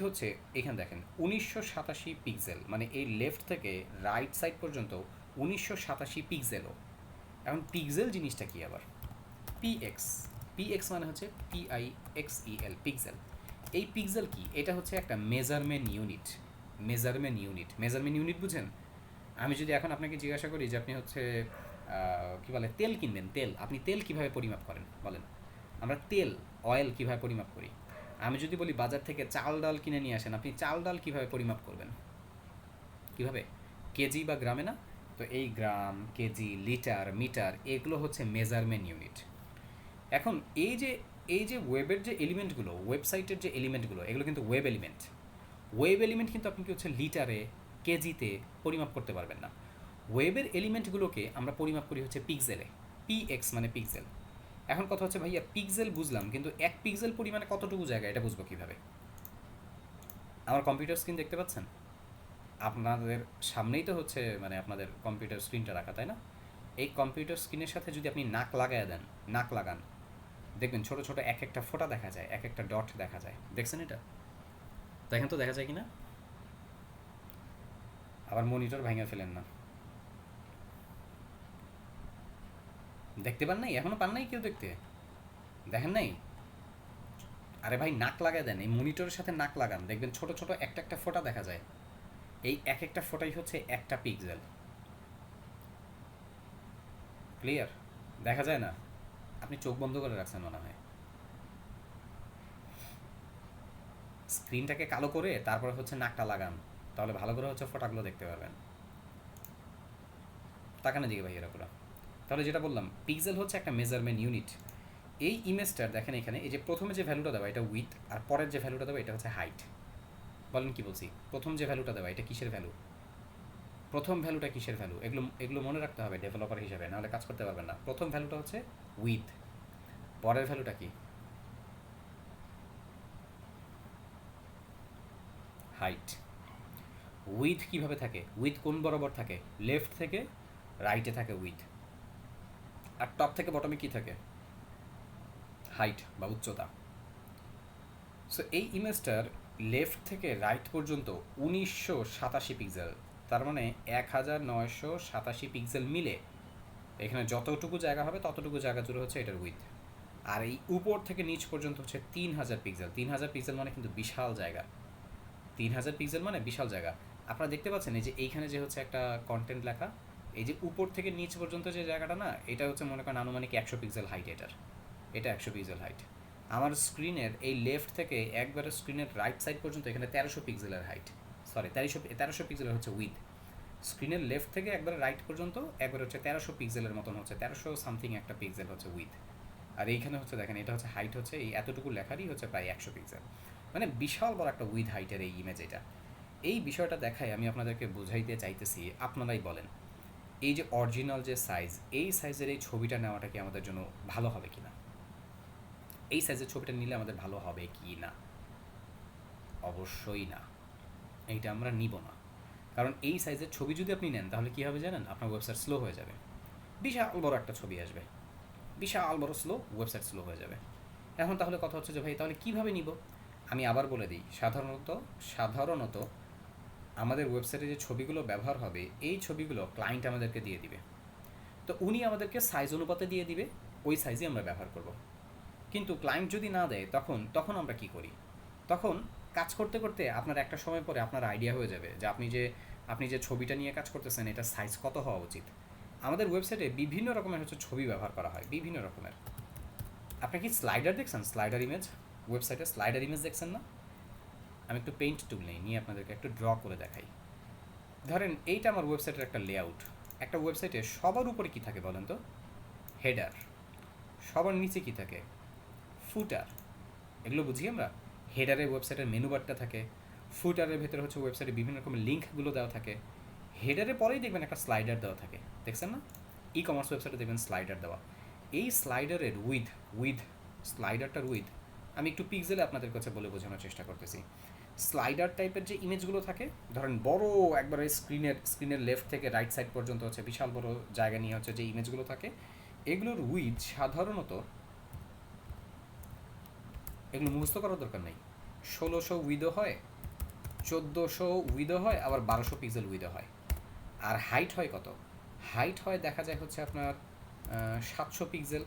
হচ্ছে এখানে দেখেন 1987 পিক্সেল, মানে এই লেফট থেকে রাইট সাইড পর্যন্ত 1987 পিক্সেলও। এখন পিক্সেল জিনিসটা কি আবার? পিএক্স, পিএক্স মানে হচ্ছে PIXEL, পিক্সেল। এই পিক্সেল কি? এটা হচ্ছে একটা মেজারমেন্ট ইউনিট। মেজারমেন্ট ইউনিট বুঝেন? আমি যদি এখন আপনাকে জিজ্ঞাসা করি যে আপনি হচ্ছে কী বলে তেল কিনবেন, তেল, আপনি তেল কিভাবে পরিমাপ করেন বলেন? আমরা তেল, অয়েল কিভাবে পরিমাপ করি? আমি যদি বলি বাজার থেকে চাল ডাল কিনে নিয়ে আসেন, আপনি চাল ডাল কিভাবে পরিমাপ করবেন? কিভাবে? কেজি বা গ্রামে না? তো এই গ্রাম, কেজি, লিটার, মিটার এগুলো হচ্ছে মেজারমেন্ট ইউনিট। এখন এই যে ওয়েবের যে এলিমেন্টগুলো, ওয়েবসাইটের যে এলিমেন্টগুলো, এগুলো কিন্তু ওয়েব এলিমেন্ট কিন্তু আপনি কি হচ্ছে লিটারে, কেজিতে পরিমাপ করতে পারবেন না। ওয়েবের এলিমেন্টগুলোকে আমরা পরিমাপ করি হচ্ছে পিক্সেলে, পিএক্স মানে পিক্সেল। এখন কথা হচ্ছে ভাইয়া পিক্সেল বুঝলাম, কিন্তু 1 পিক্সেল পরিমাণে কতটুকু জায়গা এটা বুঝবো কীভাবে? আমার কম্পিউটার স্ক্রিন দেখতে পাচ্ছেন? আপনাদের সামনেই তো হচ্ছে মানে আপনাদের কম্পিউটার স্ক্রিনটা রাখা, তাই না? এই কম্পিউটার স্ক্রিনের সাথে যদি আপনি নাক লাগায় দেন, নাক লাগান, দেখবেন ছোট ছোট এক একটা ফোঁটা দেখা যায়, এক একটা ডট দেখা যায়। দেখছেন এটা? দেখেন তো দেখা যায় কি না? আবার মনিটর ভাঙা ফেলেন না। দেখতে পান নাই? এখনো পান নাই কেউ দেখতে? দেখেন নাই? আরে ভাই নাক লাগায় দেন, এই মনিটরের সাথে নাক লাগান, দেখবেন ছোট ছোট একটা একটা ফোঁটা দেখা যায়। এই এক একটা ফোঁটাই হচ্ছে একটা পিক্সেল। ক্লিয়ার? দেখা যায় না? আপনি চোখ বন্ধ করে রাখছেন মনে হয়। স্ক্রিনটাকে কালো করে তারপরে হচ্ছে নাকটা লাগান, তাহলে ভালো করে হচ্ছে ফোঁটাগুলো দেখতে পাবেন। তাকানো দিকে ভাই এরা পুরো। তাহলে যেটা বললাম, পিক্সেল হচ্ছে একটা মেজারমেন্ট ইউনিট। এই ইমেজটার দেখেন এখানে এই যে প্রথমে যে ভ্যালুটা দেওয়া এটা উইথ, আর পরের যে ভ্যালুটা দেওয়া এটা হচ্ছে হাইট। বলেন কি বলছি? প্রথম যে ভ্যালুটা দেওয়া এটা কিসের ভ্যালু? প্রথম ভ্যালুটা কিসের ভ্যালু? এগুলো এগুলো মনে রাখতে হবে ডেভেলপার হিসেবে, নাহলে কাজ করতে পারবেন না। প্রথম ভ্যালুটা হচ্ছে উইথ, পরের ভ্যালুটা কি? হাইট। উইথ কিভাবে থাকে? উইথ কোন বরাবর থাকে? লেফট থেকে রাইটে থাকে উইথ। আর টপ থেকে বটমে কি থাকে? হাইট বা উচ্চতা। সো এই ইমেজটার লেফট থেকে রাইট পর্যন্ত 1987 পিক্সেল, তার মানে 1987 পিক্সেল মিলে এখানে যতটুকু জায়গা হবে ততটুকু জায়গা জুড়ে হচ্ছে এটার উইথ। আর এই উপর থেকে নিচ পর্যন্ত হচ্ছে 3000 পিক্সেল। 3000 পিক্সেল মানে কিন্তু বিশাল জায়গা। 3000 পিক্সেল মানে বিশাল জায়গা। আপনারা দেখতে পাচ্ছেন এই যে এইখানে যে হচ্ছে একটা কন্টেন্ট লেখা, এই যে উপর থেকে নিচ পর্যন্ত যে জায়গাটা না, এটা হচ্ছে মনে করেন আনুমানিক 100 পিক্সেল হাইট। এটা 100 পিক্সেল হাইট। আমার স্ক্রিনের এই লেফট থেকে একবারে স্ক্রিনের রাইট সাইড পর্যন্ত এখানে 1300 পিক্সেলের হাইট, সরি 1300 পিক্সেলের হচ্ছে উইথ। স্ক্রিনের লেফট থেকে একবারে রাইট পর্যন্ত একবার হচ্ছে 1300 পিক্সেলের মতন হচ্ছে, 1300 সামথিং একটা পিক্সেল হচ্ছে উইথ। আর এইখানে হচ্ছে দেখেন এটা হচ্ছে হাইট, হচ্ছে এই এতটুকু লেখারই হচ্ছে প্রায় 100 পিক্সেল, মানে বিশাল বড় একটা উইথ হাইটের এই ইমেজ। এটা এই বিষয়টা দেখায় আমি আপনাদেরকে বোঝাইতে চাইতেছি, আপনারাই বলেন এই যে অরিজিনাল যে সাইজ, এই সাইজের এই ছবিটা নেওয়াটা কি আমাদের জন্য ভালো হবে কি না? এই সাইজের ছবিটা নিলে আমাদের ভালো হবে কি না? অবশ্যই না, এইটা আমরা নিব না। কারণ এই সাইজের ছবি যদি আপনি নেন তাহলে কী হবে জানেন? আপনার ওয়েবসাইট স্লো হয়ে যাবে। বিশাল বড় একটা ছবি আসবে, বিশাল বড় ওয়েবসাইট স্লো হয়ে যাবে। এখন তাহলে কথা হচ্ছে যে ভাই তাহলে কীভাবে নিব? আমি আবার বলে দিই, সাধারণত আমাদের ওয়েবসাইটে যে ছবিগুলো ব্যবহার হবে এই ছবিগুলো ক্লায়েন্ট আমাদেরকে দিয়ে দিবে। তো উনি আমাদেরকে সাইজ অনুপাতে দিয়ে দিবে, ওই সাইজই আমরা ব্যবহার করব। কিন্তু ক্লায়েন্ট যদি না দেয় তখন আমরা কি করি? তখন কাজ করতে করতে আপনার একটা সময় পরে আপনার আইডিয়া হয়ে যাবে যে আপনি যে ছবিটা নিয়ে কাজ করতেছেন এটা সাইজ কত হওয়া উচিত। আমাদের ওয়েবসাইটে বিভিন্ন রকমের হচ্ছে ছবি ব্যবহার করা হয়, বিভিন্ন রকমের। আপনি কি স্লাইডার দেখছেন? স্লাইডার ইমেজ, ওয়েবসাইটে স্লাইডার ইমেজ দেখছেন না? আমি একটু পেইন্ট টুল নিয়ে আপনাদেরকে একটু ড্র করে দেখাই। ধরেন এইটা আমার ওয়েবসাইটের একটা লেআউট। একটা ওয়েবসাইটে সবার উপরে কি থাকে বলেন তো? হেডার। সবার নিচে কি থাকে? ফুটার। এগুলো বুঝি আমরা। হেডারের ওয়েবসাইটের মেনু বারটা থাকে, ফুটারের ভেতরে হচ্ছে ওয়েবসাইটে বিভিন্ন রকমের লিঙ্কগুলো দেওয়া থাকে, হেডারের পরেই দেখবেন একটা স্লাইডার দেওয়া থাকে, দেখছেন না? ই কমার্স ওয়েবসাইটে দেখবেন স্লাইডার দেওয়া। এই স্লাইডারের স্লাইডারটার উইথ আমি একটু পিক্সেলে আপনাদের কাছে বলে বোঝানোর চেষ্টা করতেছি। স্লাইডার টাইপের যে ইমেজগুলো থাকে, ধরেন বড় একবারে স্ক্রিনের লেফট থেকে রাইট সাইড পর্যন্ত হচ্ছে বিশাল বড় জায়গা নিয়ে হচ্ছে যে ইমেজগুলো থাকে, এগুলোর উইথ সাধারণত, এগুলো মুখস্থ করার দরকার নেই, 1600 উইথও হয়, 1400 উইথও হয়, আবার 1200 পিক্সেল উইথও হয়। আর হাইট হয় কত? হাইট হয় দেখা যায় হচ্ছে আপনার 700 পিক্সেল,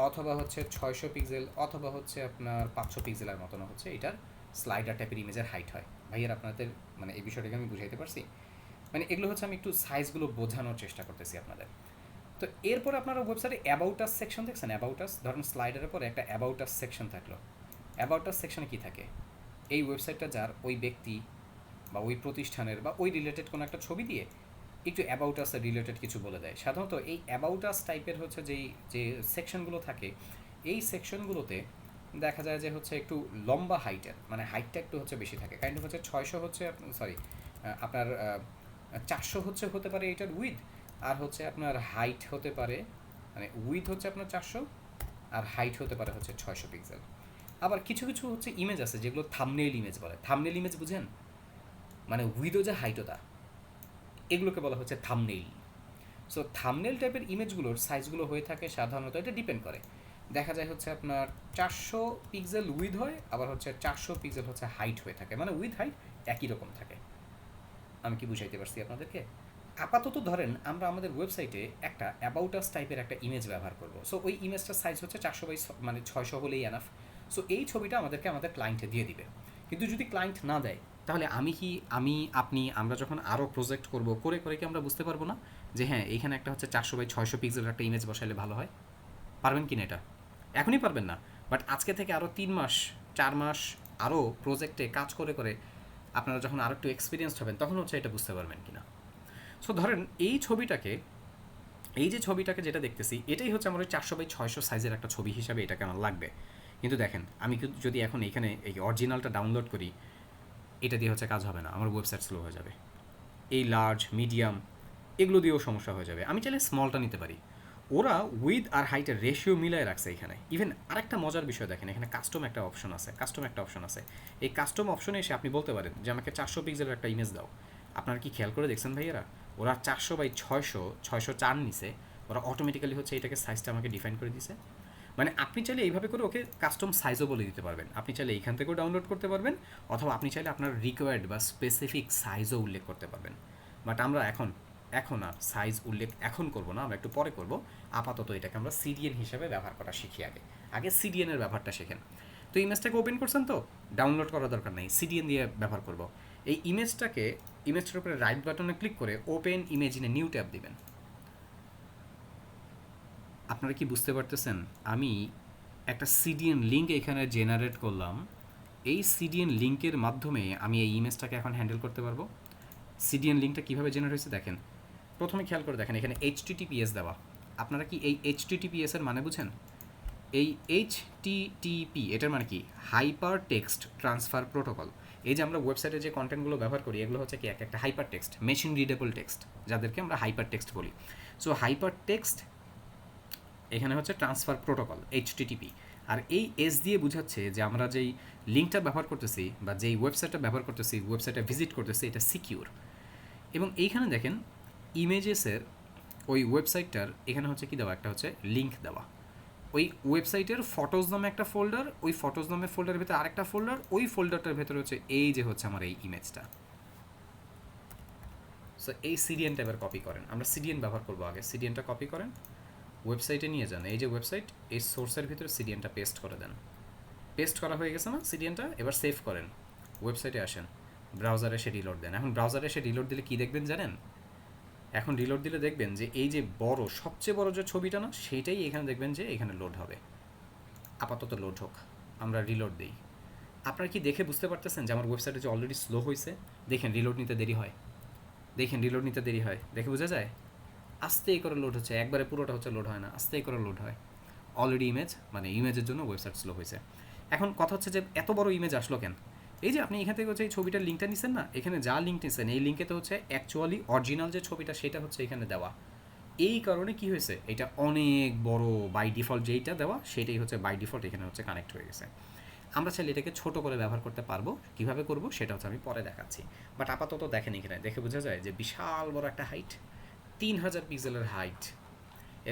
অথবা হচ্ছে 600 পিক্সেল, অথবা হচ্ছে আপনার 500 পিক্সেলের মতন হচ্ছে এটার স্লাইডার টাইপের ইমেজের হাইট হয়। ভাইয়ার আপনাদের মানে এই বিষয়টাকে আমি বুঝাইতে পারছি? মানে এগুলো হচ্ছে আমি একটু সাইজগুলো বোঝানোর চেষ্টা করতেছি আপনাদের। তো এরপর আপনারা ওয়েবসাইটে অ্যাবাউট আস সেকশন দেখছেন? অ্যাবাউট আস, ধরুন স্লাইডারের পরে একটা অ্যাবাউট আস সেকশন থাকলো। অ্যাবাউট আস সেকশনে কী থাকে? এই ওয়েবসাইটটা যার, ওই ব্যক্তি বা ওই প্রতিষ্ঠানের বা ওই রিলেটেড কোনো একটা ছবি দিয়ে একটু অ্যাবাউট আস রিলেটেড কিছু বলে দেয়। সাধারণত এই অ্যাবাউট আস টাইপের হচ্ছে যে সেকশনগুলো থাকে, এই সেকশনগুলোতে দেখা যায় যে হচ্ছে একটু লম্বা হাইটের, মানে হাইটটা একটু হচ্ছে বেশি থাকে। কাইন্ড অফ হচ্ছে 600 হচ্ছে, সরি আপনার 400 হচ্ছে হতে পারে এটার উইথ, আর হচ্ছে আপনার হাইট হতে পারে, মানে উইথ হচ্ছে আপনার 400 আর হাইট হতে পারে হচ্ছে 600 পিক্সেল। আবার কিছু কিছু হচ্ছে ইমেজ আছে যেগুলো থাম্বনেইল ইমেজ বলে। থাম্বনেইল ইমেজ বুঝেন? মানে উইথও যে হাইটও তা, এগুলোকে বলা হচ্ছে থাম্বনেইল। সো থাম্বনেইল টাইপের ইমেজগুলোর সাইজগুলো হয়ে থাকে সাধারণত, এটা ডিপেন্ড করে, দেখা যায় হচ্ছে আপনার 400 পিক্সেল উইথ হয়, আবার হচ্ছে 400 পিক্সেল হচ্ছে হাইট হয়ে থাকে, মানে উইথ হাইট একই রকম থাকে। আমি কি বুঝাইতে পারছি আপনাদেরকে? আপাতত ধরেন আমরা আমাদের ওয়েবসাইটে একটা অ্যাবাউট আস টাইপের একটা ইমেজ ব্যবহার করব। সো ওই ইমেজটার সাইজ হচ্ছে 400 বাই মানে 600 হলেই এনাফ। সো এই ছবিটা আমাদেরকে আমাদের ক্লায়েন্টে দিয়ে দিবে। কিন্তু যদি ক্লায়েন্ট না দেয়, তাহলে আপনি আমরা যখন আরও প্রজেক্ট করব, করে করে কি আমরা বুঝতে পারবো না যে হ্যাঁ এইখানে একটা হচ্ছে 400 বাই 600 পিক্সেলের একটা ইমেজ বসাইলে ভালো হয়? পারবেন কি না এটা? এখনই পারবেন না, বাট আজকে থেকে আরও 3 মাস 4 মাস আরও প্রজেক্টে কাজ করে করে আপনারা যখন আরও একটু এক্সপিরিয়েন্স হবেন, তখন হচ্ছে এটা বুঝতে পারবেন কিনা। সো ধরেন এই যে ছবিটাকে যেটা দেখতেছি, এটাই হচ্ছে আমার ওই 400 বাই 600 সাইজের একটা ছবি হিসাবে এটাকে আমার লাগবে। কিন্তু দেখেন, আমি যদি এখন এখানে এই অরিজিনালটা ডাউনলোড করি, এটা দিয়ে হচ্ছে কাজ হবে না, আমার ওয়েবসাইট স্লো হয়ে যাবে। এই লার্জ, মিডিয়াম এগুলো দিয়েও সমস্যা হয়ে যাবে। আমি চাইলে স্মলটা নিতে পারি। ওরা উইথ আর হাইটের রেশিও মিলাই রাখছে এখানে। ইভেন আরেকটা মজার বিষয় দেখেন, এখানে কাস্টম একটা অপশন আছে। এই কাস্টম অপশনে এসে আপনি বলতে পারেন যে আমাকে 400 পিক্সেলের একটা ইমেজ দাও। আপনারা কি খেয়াল করে দেখছেন ভাইয়েরা, ওরা 400 বাই 600 নিছে, ওরা অটোমেটিক্যালি হচ্ছে এটাকে সাইজটা আমাকে ডিফাইন করে দিছে। মানে আপনি চাইলে এইভাবে করে ওকে কাস্টম সাইজও বলে দিতে পারবেন। আপনি চাইলে এইখান থেকেও ডাউনলোড করতে পারবেন, অথবা আপনি চাইলে আপনার রিকোয়ার্ড বা স্পেসিফিক সাইজও উল্লেখ করতে পারবেন। বাট আমরা এখন আর সাইজ উল্লেখ এখন করব না, আমরা একটু পরে করব। আপাতত এটাকে আমরা সিডিএন হিসেবে ব্যবহার করা শিখি। আগে সিডিএনের ব্যবহারটা শেখেন। তো ইমেজটাকে ওপেন করছেন, তো ডাউনলোড করার দরকার নেই, সিডিএন দিয়ে ব্যবহার করব। এই ইমেজটার উপরে রাইট বাটনে ক্লিক করে open image in a new tab দিবেন। আপনারা কি বুঝতে পারতেছেন? আমি একটা সিডিএন লিঙ্ক এখানে জেনারেট করলাম। এই সিডিএন লিঙ্কের মাধ্যমে আমি এই ইমেজটাকে এখন হ্যান্ডেল করতে পারবো। সিডিএন লিঙ্কটা কীভাবে জেনারেট হয়েছে দেখেন। প্রথমে খেয়াল করে দেখেন, এখানে HTTPS দেওয়া। আপনারা কি এই HTTPS এর মানে বুঝেন? এই HTTP এটার মানে কি? Hyper text transfer protocol. এই যে আমরা ওয়েবসাইটে যে কন্টেন্টগুলো ব্যবহার করি, এগুলো হচ্ছে কি একটা hyper text, machine readable text, যাদেরকে আমরা হাইপার টেক্সট বলি। সো হাইপার টেক্সট এখানে হচ্ছে ট্রান্সফার প্রোটোকল, HTTP। আর এই এস দিয়ে বোঝাচ্ছে যে আমরা যেই লিঙ্কটা ব্যবহার করতেছি বা যেই ওয়েবসাইটটা ব্যবহার করতেছি, ওয়েবসাইটটা ভিজিট করতেছি, এটা সিকিউর। এবং এইখানে দেখেন ইমেজেসের ওই ওয়েবসাইটটার এখানে হচ্ছে কি দেওয়া, একটা হচ্ছে লিঙ্ক দেওয়া। ওই ওয়েবসাইটের ফটোজ নামে একটা ফোল্ডার, ওই ফটোজ নামের ফোল্ডারের ভেতরে আরেকটা ফোল্ডার, ওই ফোল্ডারটার ভেতরে হচ্ছে এই যে হচ্ছে আমার এই ইমেজটা। সো এই সিডিএন ট্যাবের কপি করেন, আমরা সিডিএন ব্যবহার করবো। আগে সিডিএনটা কপি করেন, ওয়েবসাইটে নিয়ে যান। এই যে ওয়েবসাইট, এই সোর্সের ভিতরে সিডিএনটা পেস্ট করে দেন। পেস্ট করা হয়ে গেছে না সিডিএনটা? এবার সেভ করেন, ওয়েবসাইটে আসেন, ব্রাউজারে এসে রিলোড দেন। এখন ব্রাউজারে এসে রিলোড দিলে কী দেখবেন জানেন? এখন রিলোড দিলে দেখবেন যে এই যে সবচেয়ে বড় যে ছবিটা না, সেইটাই এখানে দেখবেন যে এখানে লোড হবে। আপাতত লোড হোক, আমরা রিলোড দিই। আপনারা কি দেখে বুঝতে পারতেছেন যে আমার ওয়েবসাইটে যে অলরেডি স্লো হয়েছে? দেখেন রিলোড নিতে দেরি হয়, দেখে বোঝা যায়। আস্তে করে লোড হচ্ছে, একবারে পুরোটা হচ্ছে লোড হয় না, আস্তে করে লোড হয়। অলরেডি ইমেজের জন্য ওয়েবসাইট স্লো হয়েছে। এখন কথা হচ্ছে যে এত বড় ইমেজ আসলো কেন? এই যে আপনি এখান থেকে হচ্ছে এই ছবিটার লিঙ্কটা নিচ্ছেন না, এখানে যা লিঙ্ক নিচ্ছেন এই লিঙ্কে তো হচ্ছে অ্যাকচুয়ালি অরিজিনাল যে ছবিটা সেটা হচ্ছে এখানে দেওয়া। এই কারণে কি হয়েছে, এটা অনেক বড় বাই ডিফল্ট যেইটা দেওয়া সেটাই হচ্ছে বাই ডিফল্ট এখানে হচ্ছে কানেক্ট হয়ে গেছে। আমরা চাইলে এটাকে ছোট করে ব্যবহার করতে পারবো, কীভাবে করব সেটা হচ্ছে আমি পরে দেখাচ্ছি। বাট আপাতত দেখেন এখানে দেখে বোঝা যায় যে বিশাল বড় একটা হাইট, 3000 পিক্সেলের হাইট,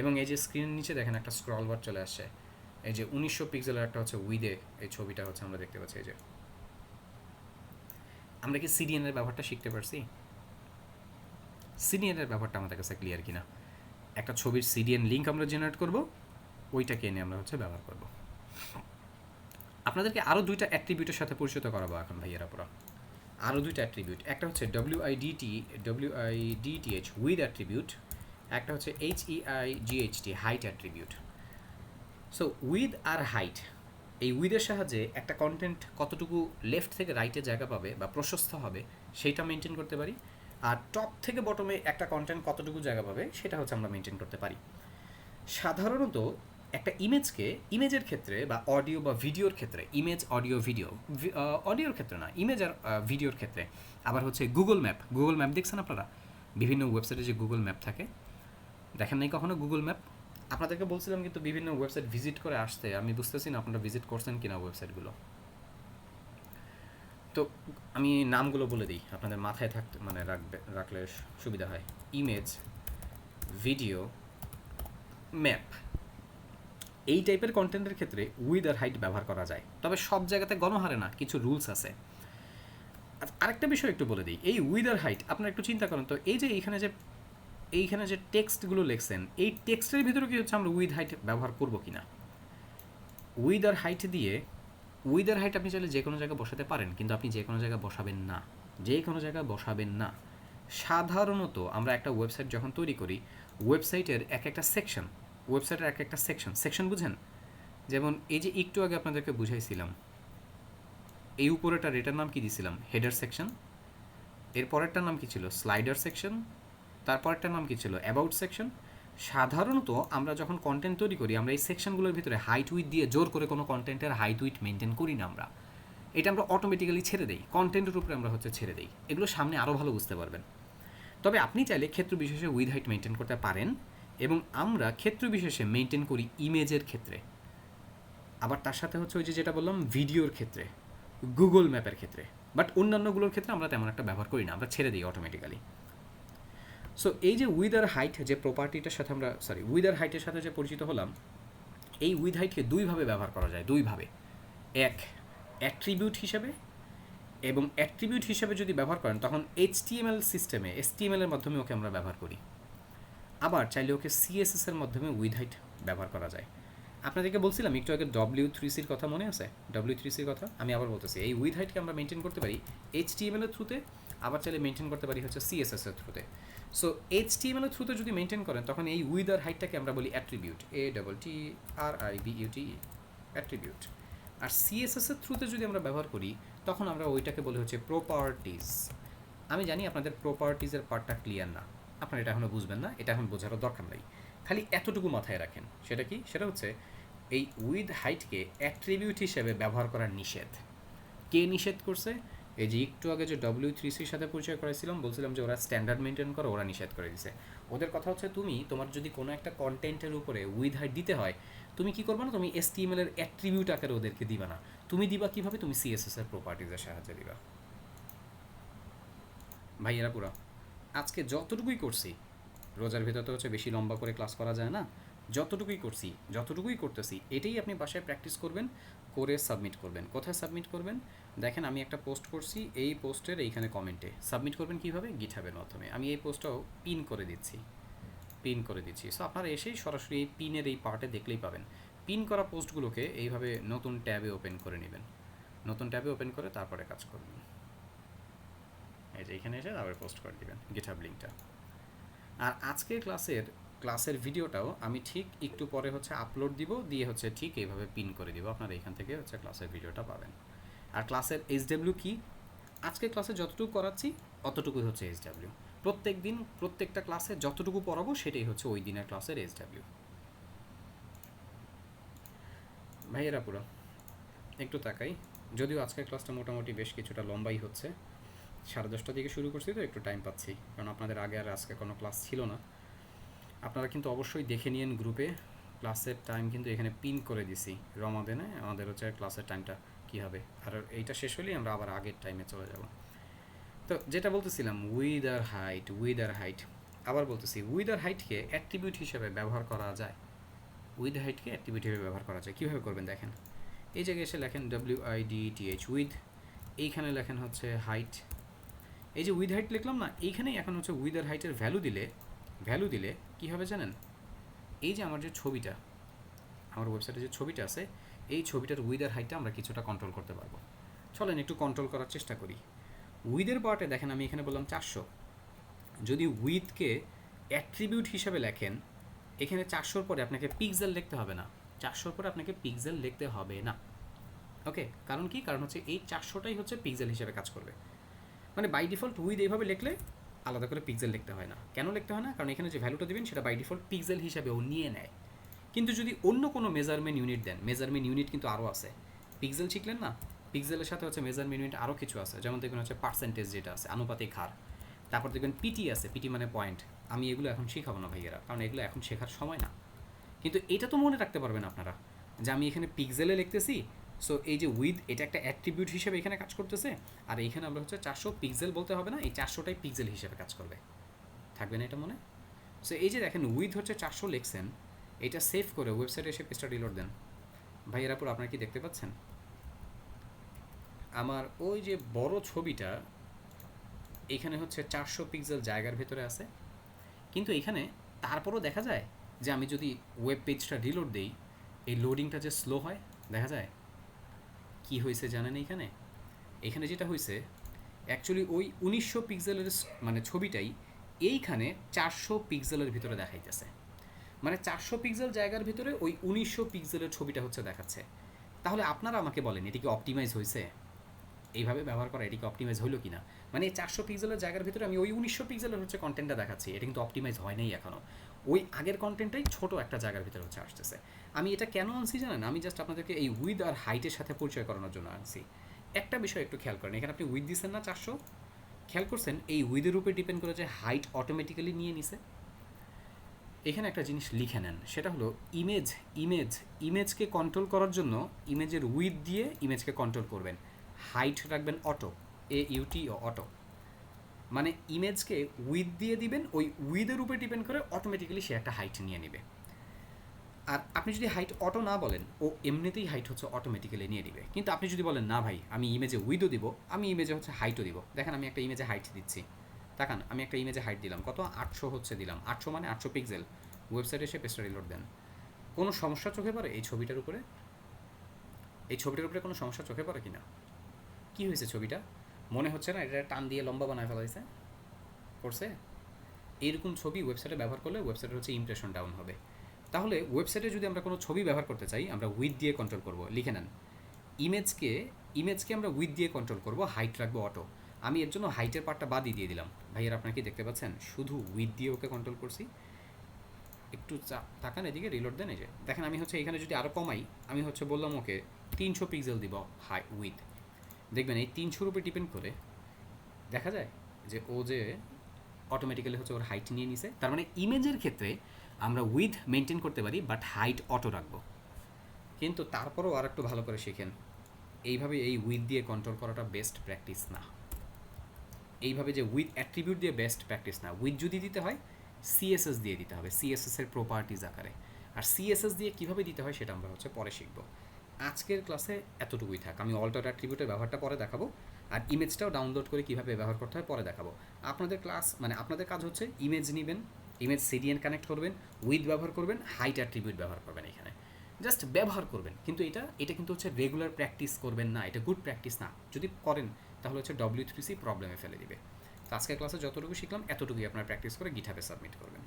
এবং এই যে স্ক্রিনের নিচে দেখেন একটা স্ক্রল বার চলে আসছে, এই যে 1900 পিক্সেলের একটা হচ্ছে উইদে এই ছবিটা হচ্ছে আমরা দেখতে পাচ্ছি। এই যে আমরা কি সিডিএনের ব্যবহারটা শিখতে পারছি? সিডিএনের ব্যাপারটা আমাদের কাছে ক্লিয়ার কিনা? একটা ছবির সিডিএন লিঙ্ক আমরা জেনারেট করব, ওইটাকে এনে আমরা হচ্ছে ব্যবহার করব। আপনাদেরকে আরও দুইটা অ্যাট্রিবিউটের সাথে পরিচিত করাবো এখন ভাইয়েরা পুরো। আরও দুইটা অ্যাট্রিবিউট, একটা হচ্ছে WIDTH উইথ অ্যাট্রিবিউট, একটা হচ্ছে HEIGHT height attribute. So width আর হাইট, এই উইথের সাহায্যে একটা কন্টেন্ট কতটুকু লেফট থেকে রাইটে জায়গা পাবে বা প্রশস্ত হবে সেইটা মেনটেন করতে পারি, আর টপ থেকে বটমে একটা কন্টেন্ট কতটুকু জায়গা পাবে সেটা হচ্ছে আমরা মেনটেন করতে পারি। সাধারণত একটা ইমেজের ক্ষেত্রে বা অডিও বা ভিডিওর ক্ষেত্রে, ইমেজ অডিও ভিডিও, অডিওর ক্ষেত্রে না, ইমেজ আর ভিডিওর ক্ষেত্রে, আবার হচ্ছে গুগল ম্যাপ দেখছেন আপনারা? বিভিন্ন ওয়েবসাইটে যে গুগল ম্যাপ থাকে, দেখেন নাই কখনো গুগল ম্যাপ? আপনাদেরকে বলছিলাম কিন্তু বিভিন্ন ওয়েবসাইট ভিজিট করে আসতে, আমি বুঝতেছি না আপনারা ভিজিট করছেন কিনা ওয়েবসাইটগুলো। তো আমি নামগুলো বলে দিই, আপনাদের মাথায় থাকতে মানে রাখলে সুবিধা হয়। ইমেজ, ভিডিও, ম্যাপ, এই টাইপের কন্টেন্টের ক্ষেত্রে উইথ আর হাইট ব্যবহার করা যায়, তবে সব জায়গাতে গণহারে না, কিছু রুলস আছে। আরেকটা বিষয় একটু বলে দিই, এই উইথ আর হাইট আপনারা একটু চিন্তা করেন তো, এই যে এইখানে যে টেক্সটগুলো লিখছেন, এই টেক্সটের ভিতরে কি হচ্ছে আমরা উইথ হাইট ব্যবহার করব কি না? উইথ আর হাইট দিয়ে, উইথ আর হাইট আপনি চাইলে যে কোনো জায়গায় বসাতে পারেন, কিন্তু আপনি যে কোনো জায়গায় বসাবেন না, যে কোনো জায়গায় বসাবেন না। সাধারণত আমরা একটা ওয়েবসাইট যখন তৈরি করি, ওয়েবসাইটের এক একটা সেকশন বুঝেন? যেমন এই যে একটু আগে আপনাদেরকে বুঝাইছিলাম, এই উপরেটার এটার নাম কি দিয়েছিলাম? Header section. এর পরেরটার নাম কি ছিল? Slider section. তারপরেরটার নাম কি ছিল? About section. সাধারণত আমরা যখন কন্টেন্ট তৈরি করি, আমরা এই সেকশনগুলোর ভিতরে হাইট উইথ দিয়ে জোর করে কোনো কন্টেন্টের হাইট উইথ মেনটেন করি না আমরা, এটা আমরা অটোমেটিক্যালি ছেড়ে দিই, কন্টেন্টের উপরে আমরা হচ্ছে ছেড়ে দিই। এগুলো সামনে আরও ভালো বুঝতে পারবেন। তবে আপনি চাইলে ক্ষেত্র বিশেষে উইথ হাইট মেনটেন করতে পারেন, এবং আমরা ক্ষেত্র বিশেষে মেনটেন করি ইমেজের ক্ষেত্রে, আবার তার সাথে হচ্ছে ওই যে যেটা বললাম ভিডিওর ক্ষেত্রে, গুগল ম্যাপের ক্ষেত্রে, বাট অন্যান্যগুলোর ক্ষেত্রে আমরা তেমন একটা ব্যবহার করি না, আমরা ছেড়ে দিই অটোমেটিক্যালি। সো এই যে উইথ আর হাইট যে প্রপার্টিটার সাথে আমরা উইথ আর হাইটের সাথে যে পরিচিত হলাম, এই উইথ হাইটকে দুইভাবে ব্যবহার করা যায়, দুইভাবে। এক, অ্যাট্রিবিউট হিসেবে, এবং অ্যাট্রিবিউট হিসেবে যদি ব্যবহার করেন তখন HTML সিস্টেমে HTML এর মাধ্যমে ওকে আমরা ব্যবহার করি। আবার চাইলে ওকে CSS এর মাধ্যমে উইথ হাইট ব্যবহার করা যায়। আপনাদেরকে বলছিলাম একটু আগে W3Cর কথা মনে আছে? W3Cর কথা আমি আবার বলতেছি, এই উইথ হাইটকে আমরা মেনটেন করতে পারি HTML এর থ্রুতে, আবার চাইলে মেনটেন করতে পারি হচ্ছে CSS এর থ্রুতে। সো HTML এর থ্রুতে যদি মেনটেন করেন তখন এই উইথ আর হাইটটাকে আমরা বলি অ্যাট্রিবিউট, ATTRIBUT, অ্যাট্রিবিউট। আর CSS এর থ্রুতে যদি আমরা ব্যবহার করি তখন আমরা ওইটাকে বলি হচ্ছে প্রপার্টিজ। আমি জানি আপনাদের প্রপার্টিজের পার্টটা ক্লিয়ার না, আপনারা এটা এখনও বুঝবেন না, এটা এখন বোঝারও দরকার নেই, খালি এতটুকু মাথায় রাখেন। সেটা কি? সেটা হচ্ছে এই উইথ হাইটকে অ্যাট্রিবিউট হিসেবে ব্যবহার করার নিষেধ। কে নিষেধ করছে? এই যে একটু আগে যে W3Cর সাথে পরিচয় করাইছিলাম, বলছিলাম যে ওরা স্ট্যান্ডার্ড মেনটেন করে, ওরা নিষেধ করে দিছে। ওদের কথা হচ্ছে তোমার যদি কোনো একটা কন্টেন্টের উপরে উইথ হাইট দিতে হয়, তুমি কি করবে না, তুমি HTML এর অ্যাট্রিবিউট আকারে ওদেরকে দিবা না, তুমি দিবা কিভাবে? তুমি CSS এর প্রপার্টিজের সাহায্যে দিবা। ভাইয়েরা পুরা আজকে যতটুকুই করছি, রোজার ভিতর তো হচ্ছে বেশি লম্বা করে ক্লাস করা যায় না, যতটুকুই করতেছি এটাই আপনি বাসায় প্র্যাকটিস করবেন, করে সাবমিট করবেন। কোথায় সাবমিট করবেন? দেখেন আমি একটা পোস্ট করছি, এই পোস্টের এইখানে কমেন্টে সাবমিট করবেন কীভাবে? গিটহাবের মাধ্যমে। আমি এই পোস্টটাও পিন করে দিচ্ছি। সো আপনারা এসেই সরাসরি এই পিনের এই পার্টে দেখলেই পাবেন। পিন করা পোস্টগুলোকে এইভাবে নতুন ট্যাবে ওপেন করে নেবেন, নতুন ট্যাবে ওপেন করে তারপরে কাজ করবেন। এই যে এখানে এসে আবার পোস্ট করে দিবেন গিটহাব লিঙ্কটা। আর আজকের ক্লাসের ভিডিওটাও আমি ঠিক একটু পরে হচ্ছে আপলোড দিয়ে হচ্ছে ঠিক এইভাবে পিন করে দিব, আপনারা এখান থেকে হচ্ছে ক্লাসের ভিডিওটা পাবেন। আর ক্লাসের HW কি? আজকে ক্লাসে যতটুকু করাচ্ছি অতটুকুই হচ্ছে HW। প্রত্যেক দিন প্রত্যেকটা ক্লাসে যতটুকু পড়াবো সেটাই হচ্ছে ওই দিনের ক্লাসের HW। ভাইয়েরা পুরো একটু তাকাই, যদিও আজকের ক্লাসটা মোটামুটি বেশ কিছুটা লম্বাই হচ্ছে, 10:30 থেকে শুরু করছি তো একটু টাইম পাচ্ছি, কারণ আপনাদের আগে আর আজকে কোনো ক্লাস ছিল না। আপনারা কিন্তু অবশ্যই দেখে নিন গ্রুপে, ক্লাসের টাইম কিন্তু এখানে পিন করে দিছি রমাদেনে, আমাদের হচ্ছে ক্লাসের টাইমটা কী হবে। আর এইটা শেষ হলেই আমরা আবার আগের টাইমে চলে যাব। তো যেটা বলতেছিলাম উইথ আর হাইট আবার বলতেছি উইথ আর হাইটকে অ্যাট্রিবিউট হিসেবে ব্যবহার করা যায়। উইথ হাইটকে অ্যাট্রিবিউট হিসেবে ব্যবহার করা যায়। কীভাবে করবেন দেখেন, এই জায়গায় এসে লেখেন WIDTH উইথ, এইখানে লেখেন হচ্ছে হাইট। এই যে উইথ হাইট লিখলাম না, এইখানেই এখন হচ্ছে উইথ আর হাইটের ভ্যালু দিলে কী হবে জানেন, এই যে আমার যে ছবিটা, আমার ওয়েবসাইটে যে ছবিটা আছে, এই ছবিটার উইথ আর হাইটটা আমরা কিছুটা কন্ট্রোল করতে পারবো। চলেন একটু কন্ট্রোল করার চেষ্টা করি। উইথের পার্টে দেখেন আমি এখানে বললাম 400। যদি উইথকে অ্যাট্রিবিউট হিসাবে লেখেন, এখানে 400-র পরে আপনাকে পিক্সেল লিখতে হবে না, 400-র পরে আপনাকে পিক্সেল লিখতে হবে না। ওকে, কারণ কি? কারণ হচ্ছে এই 400টাই হচ্ছে পিক্সেল হিসেবে কাজ করবে। মানে বাই ডিফল্ট উইথ এইভাবে লিখলে আলাদা করে পিক্সেল লিখতে হয় না। কেন লিখতে হয় না? কারণ এখানে যে ভ্যালুটা দেবেন সেটা বাই ডিফল্ট পিক্সেল হিসাবে ও নিয়ে নেয়। কিন্তু যদি অন্য কোনো মেজারমেন্ট ইউনিট দেন, মেজারমেন্ট ইউনিট কিন্তু আরও আছে। পিক্সেল শিখলেন না, পিক্সেলের সাথে হচ্ছে মেজারমেন্ট ইউনিট আরও কিছু আছে। যেমন দেখবেন হচ্ছে পার্সেন্টেজ যেটা আছে, আনুপাতিক হার। তারপর দেখবেন পিটি আছে, পিটি মানে পয়েন্ট। আমি এগুলো এখন শেখাবো না ভাইয়েরা, কারণ এগুলো এখন শেখার সময় না। কিন্তু এটা তো মনে রাখতে পারবেন আপনারা যে আমি এখানে পিক্সেলে লিখতেছি, সো এই যে উইথ এটা একটা অ্যাট্রিবিউট হিসেবে এখানে কাজ করতেছে, আর এইখানে আমরা হচ্ছে 400 পিক্সেল বলতে হবে না, এই 400টাই পিক্সেল হিসেবে কাজ করবে। থাকবে না এটা মনে? সো এই যে দেখেন উইথ হচ্ছে 400 লিখছেন, এটা সেভ করে ওয়েবসাইটে এসে পেজটা রিলোড দেন। ভাইয়েরা পুরো আপনারা কি দেখতে পাচ্ছেন? আমার ওই যে বড় ছবিটা এখানে হচ্ছে 400 পিক্সেল জায়গার ভেতরে আছে, কিন্তু এখানে তারপরও দেখা যায় যে আমি যদি ওয়েব পেজটা রিলোড দিই, এই লোডিংটা যে স্লো হয়, দেখা যায় কি হয়েছে জানেন? এখানে যেটা হয়েছে অ্যাকচুয়ালি ওই 1900 পিক্সেলের মানে ছবিটাই এইখানে 400 পিক্সেলের ভিতরে দেখাইতেছে। মানে 400 পিক্সেল জায়গার ভিতরে ওই 1900 পিক্সেলের ছবিটা হচ্ছে দেখাচ্ছে। তাহলে আপনারা আমাকে বলেন এটি কি অপটিমাইজ হয়েছে? এইভাবে ব্যবহার করা এটি কি অপটিমাইজ হলো কি না? মানে 400 পিক্সেলের জায়গার ভিতরে আমি ওই 1900 পিক্সেলের হচ্ছে কন্টেন্টটা দেখাচ্ছি, এটা কিন্তু অপটিমাইজ হয় নাই এখনও। ওই আগের কন্টেন্টটাই ছোটো একটা জায়গার ভিতরে হচ্ছে আসতেছে। আমি এটা কেন আনছি জানেন? আমি জাস্ট আপনাদেরকে এই উইথ আর হাইটের সাথে পরিচয় করানোর জন্য আনছি। একটা বিষয় একটু খেয়াল করেন, এখানে আপনি উইথ দিচ্ছেন না 400, খেয়াল করছেন এই উইথের উপরে ডিপেন্ড করে যে হাইট অটোমেটিক্যালি নিয়ে নিছে। এখানে একটা জিনিস লিখে নেন, সেটা হলো ইমেজকে কন্ট্রোল করার জন্য ইমেজের উইথ দিয়ে ইমেজকে কন্ট্রোল করবেন, হাইট রাখবেন অটো, AUT ও অটো। মানে ইমেজকে উইথ দিয়ে দিবেন, ওই উইথের উপরে ডিপেন্ড করে অটোমেটিক্যালি সে একটা হাইট নিয়ে নেবে। আর আপনি যদি হাইট অটো না বলেন, ও এমনিতেই হাইট হচ্ছে অটোমেটিক্যালি নিয়ে নেবে। কিন্তু আপনি যদি বলেন না ভাই আমি ইমেজে উইথও দিব, আমি ইমেজে হচ্ছে হাইটও দিব, দেখেন আমি একটা ইমেজে হাইট দিচ্ছি, তাকান আমি একটা ইমেজে হাইট দিলাম কত, 800 হচ্ছে দিলাম, 800 মানে 800 পিক্সেল। ওয়েবসাইটে এসে পেজটা রিলোড দেন। কোনো সমস্যা চোখে পড়ে এই ছবিটার উপরে? এই ছবিটার উপরে কোনো সমস্যা চোখে পড়ে কি না? কী হয়েছে ছবিটা? মনে হচ্ছে না এটা টান দিয়ে লম্বা বানায় ফেলাইছে? করছে? এইরকম ছবি ওয়েবসাইটে ব্যবহার করলে ওয়েবসাইটের হচ্ছে ইমপ্রেশন ডাউন হবে। তাহলে ওয়েবসাইটে যদি আমরা কোনো ছবি ব্যবহার করতে চাই, আমরা উইথ দিয়ে কন্ট্রোল করব। লিখে নেন, ইমেজকে আমরা উইথ দিয়ে কন্ট্রোল করব, হাইট রাখবো অটো। আমি এর জন্য হাইটের পার্টটা বাদই দিয়ে দিলাম। ভাইয়ের আপনারা কি দেখতে পাচ্ছেন? শুধু উইথ দিয়ে ওকে কন্ট্রোল করছি। একটু তাকান এদিকে, রিলোড দেন। এই যে দেখেন আমি হচ্ছে এখানে যদি আরও কমাই, আমি হচ্ছে বললাম ওকে 300 পিক্সেল দিব হাই উইথ, দেখবেন এই 300-র উপরে ডিপেন্ড করে দেখা যায় যে ও যে অটোমেটিক্যালি হচ্ছে ওর হাইট নিয়ে নিছে। তার মানে ইমেজের ক্ষেত্রে আমরা উইথ মেনটেন করতে পারি, বাট হাইট অটো রাখবো। কিন্তু তারপরেও আর একটু ভালো করে শিখেন, এইভাবে এই উইথ দিয়ে কন্ট্রোল করাটা বেস্ট প্র্যাকটিস না। এইভাবে যে উইথ অ্যাট্রিবিউট দিয়ে বেস্ট প্র্যাকটিস না। উইথ যদি দিতে হয় CSS দিয়ে দিতে হবে, CSS-এর প্রপার্টিজ আকারে। আর CSS দিয়ে কীভাবে দিতে হয় সেটা আমরা হচ্ছে পরে শিখবো। আজকের ক্লাসে এতটুকুই থাক। আমি অল্টার অ্যাট্রিবিউটের ব্যবহারটা পরে দেখাবো, আর ইমেজটাও ডাউনলোড করে কীভাবে ব্যবহার করতে হয় পরে দেখাবো। আপনাদের ক্লাস মানে আপনাদের কাজ হচ্ছে ইমেজ নেবেন, ইমেজ CDN কানেক্ট করবেন, উইথ ব্যবহার করবেন, হাইট অ্যাট্রিবিউট ব্যবহার করবেন, এখানে জাস্ট ব্যবহার করবেন। কিন্তু এটা কিন্তু হচ্ছে রেগুলার প্র্যাকটিস করবেন না, এটা গুড প্র্যাকটিস না। যদি করেন তাহলে হচ্ছে W3C প্রবলেমে ফেলে দিবে। তো আজকের ক্লাসে যতটুকু শিখলাম এতটুকুই আপনারা প্র্যাকটিস করে গিটহাবে সাবমিট করবেন।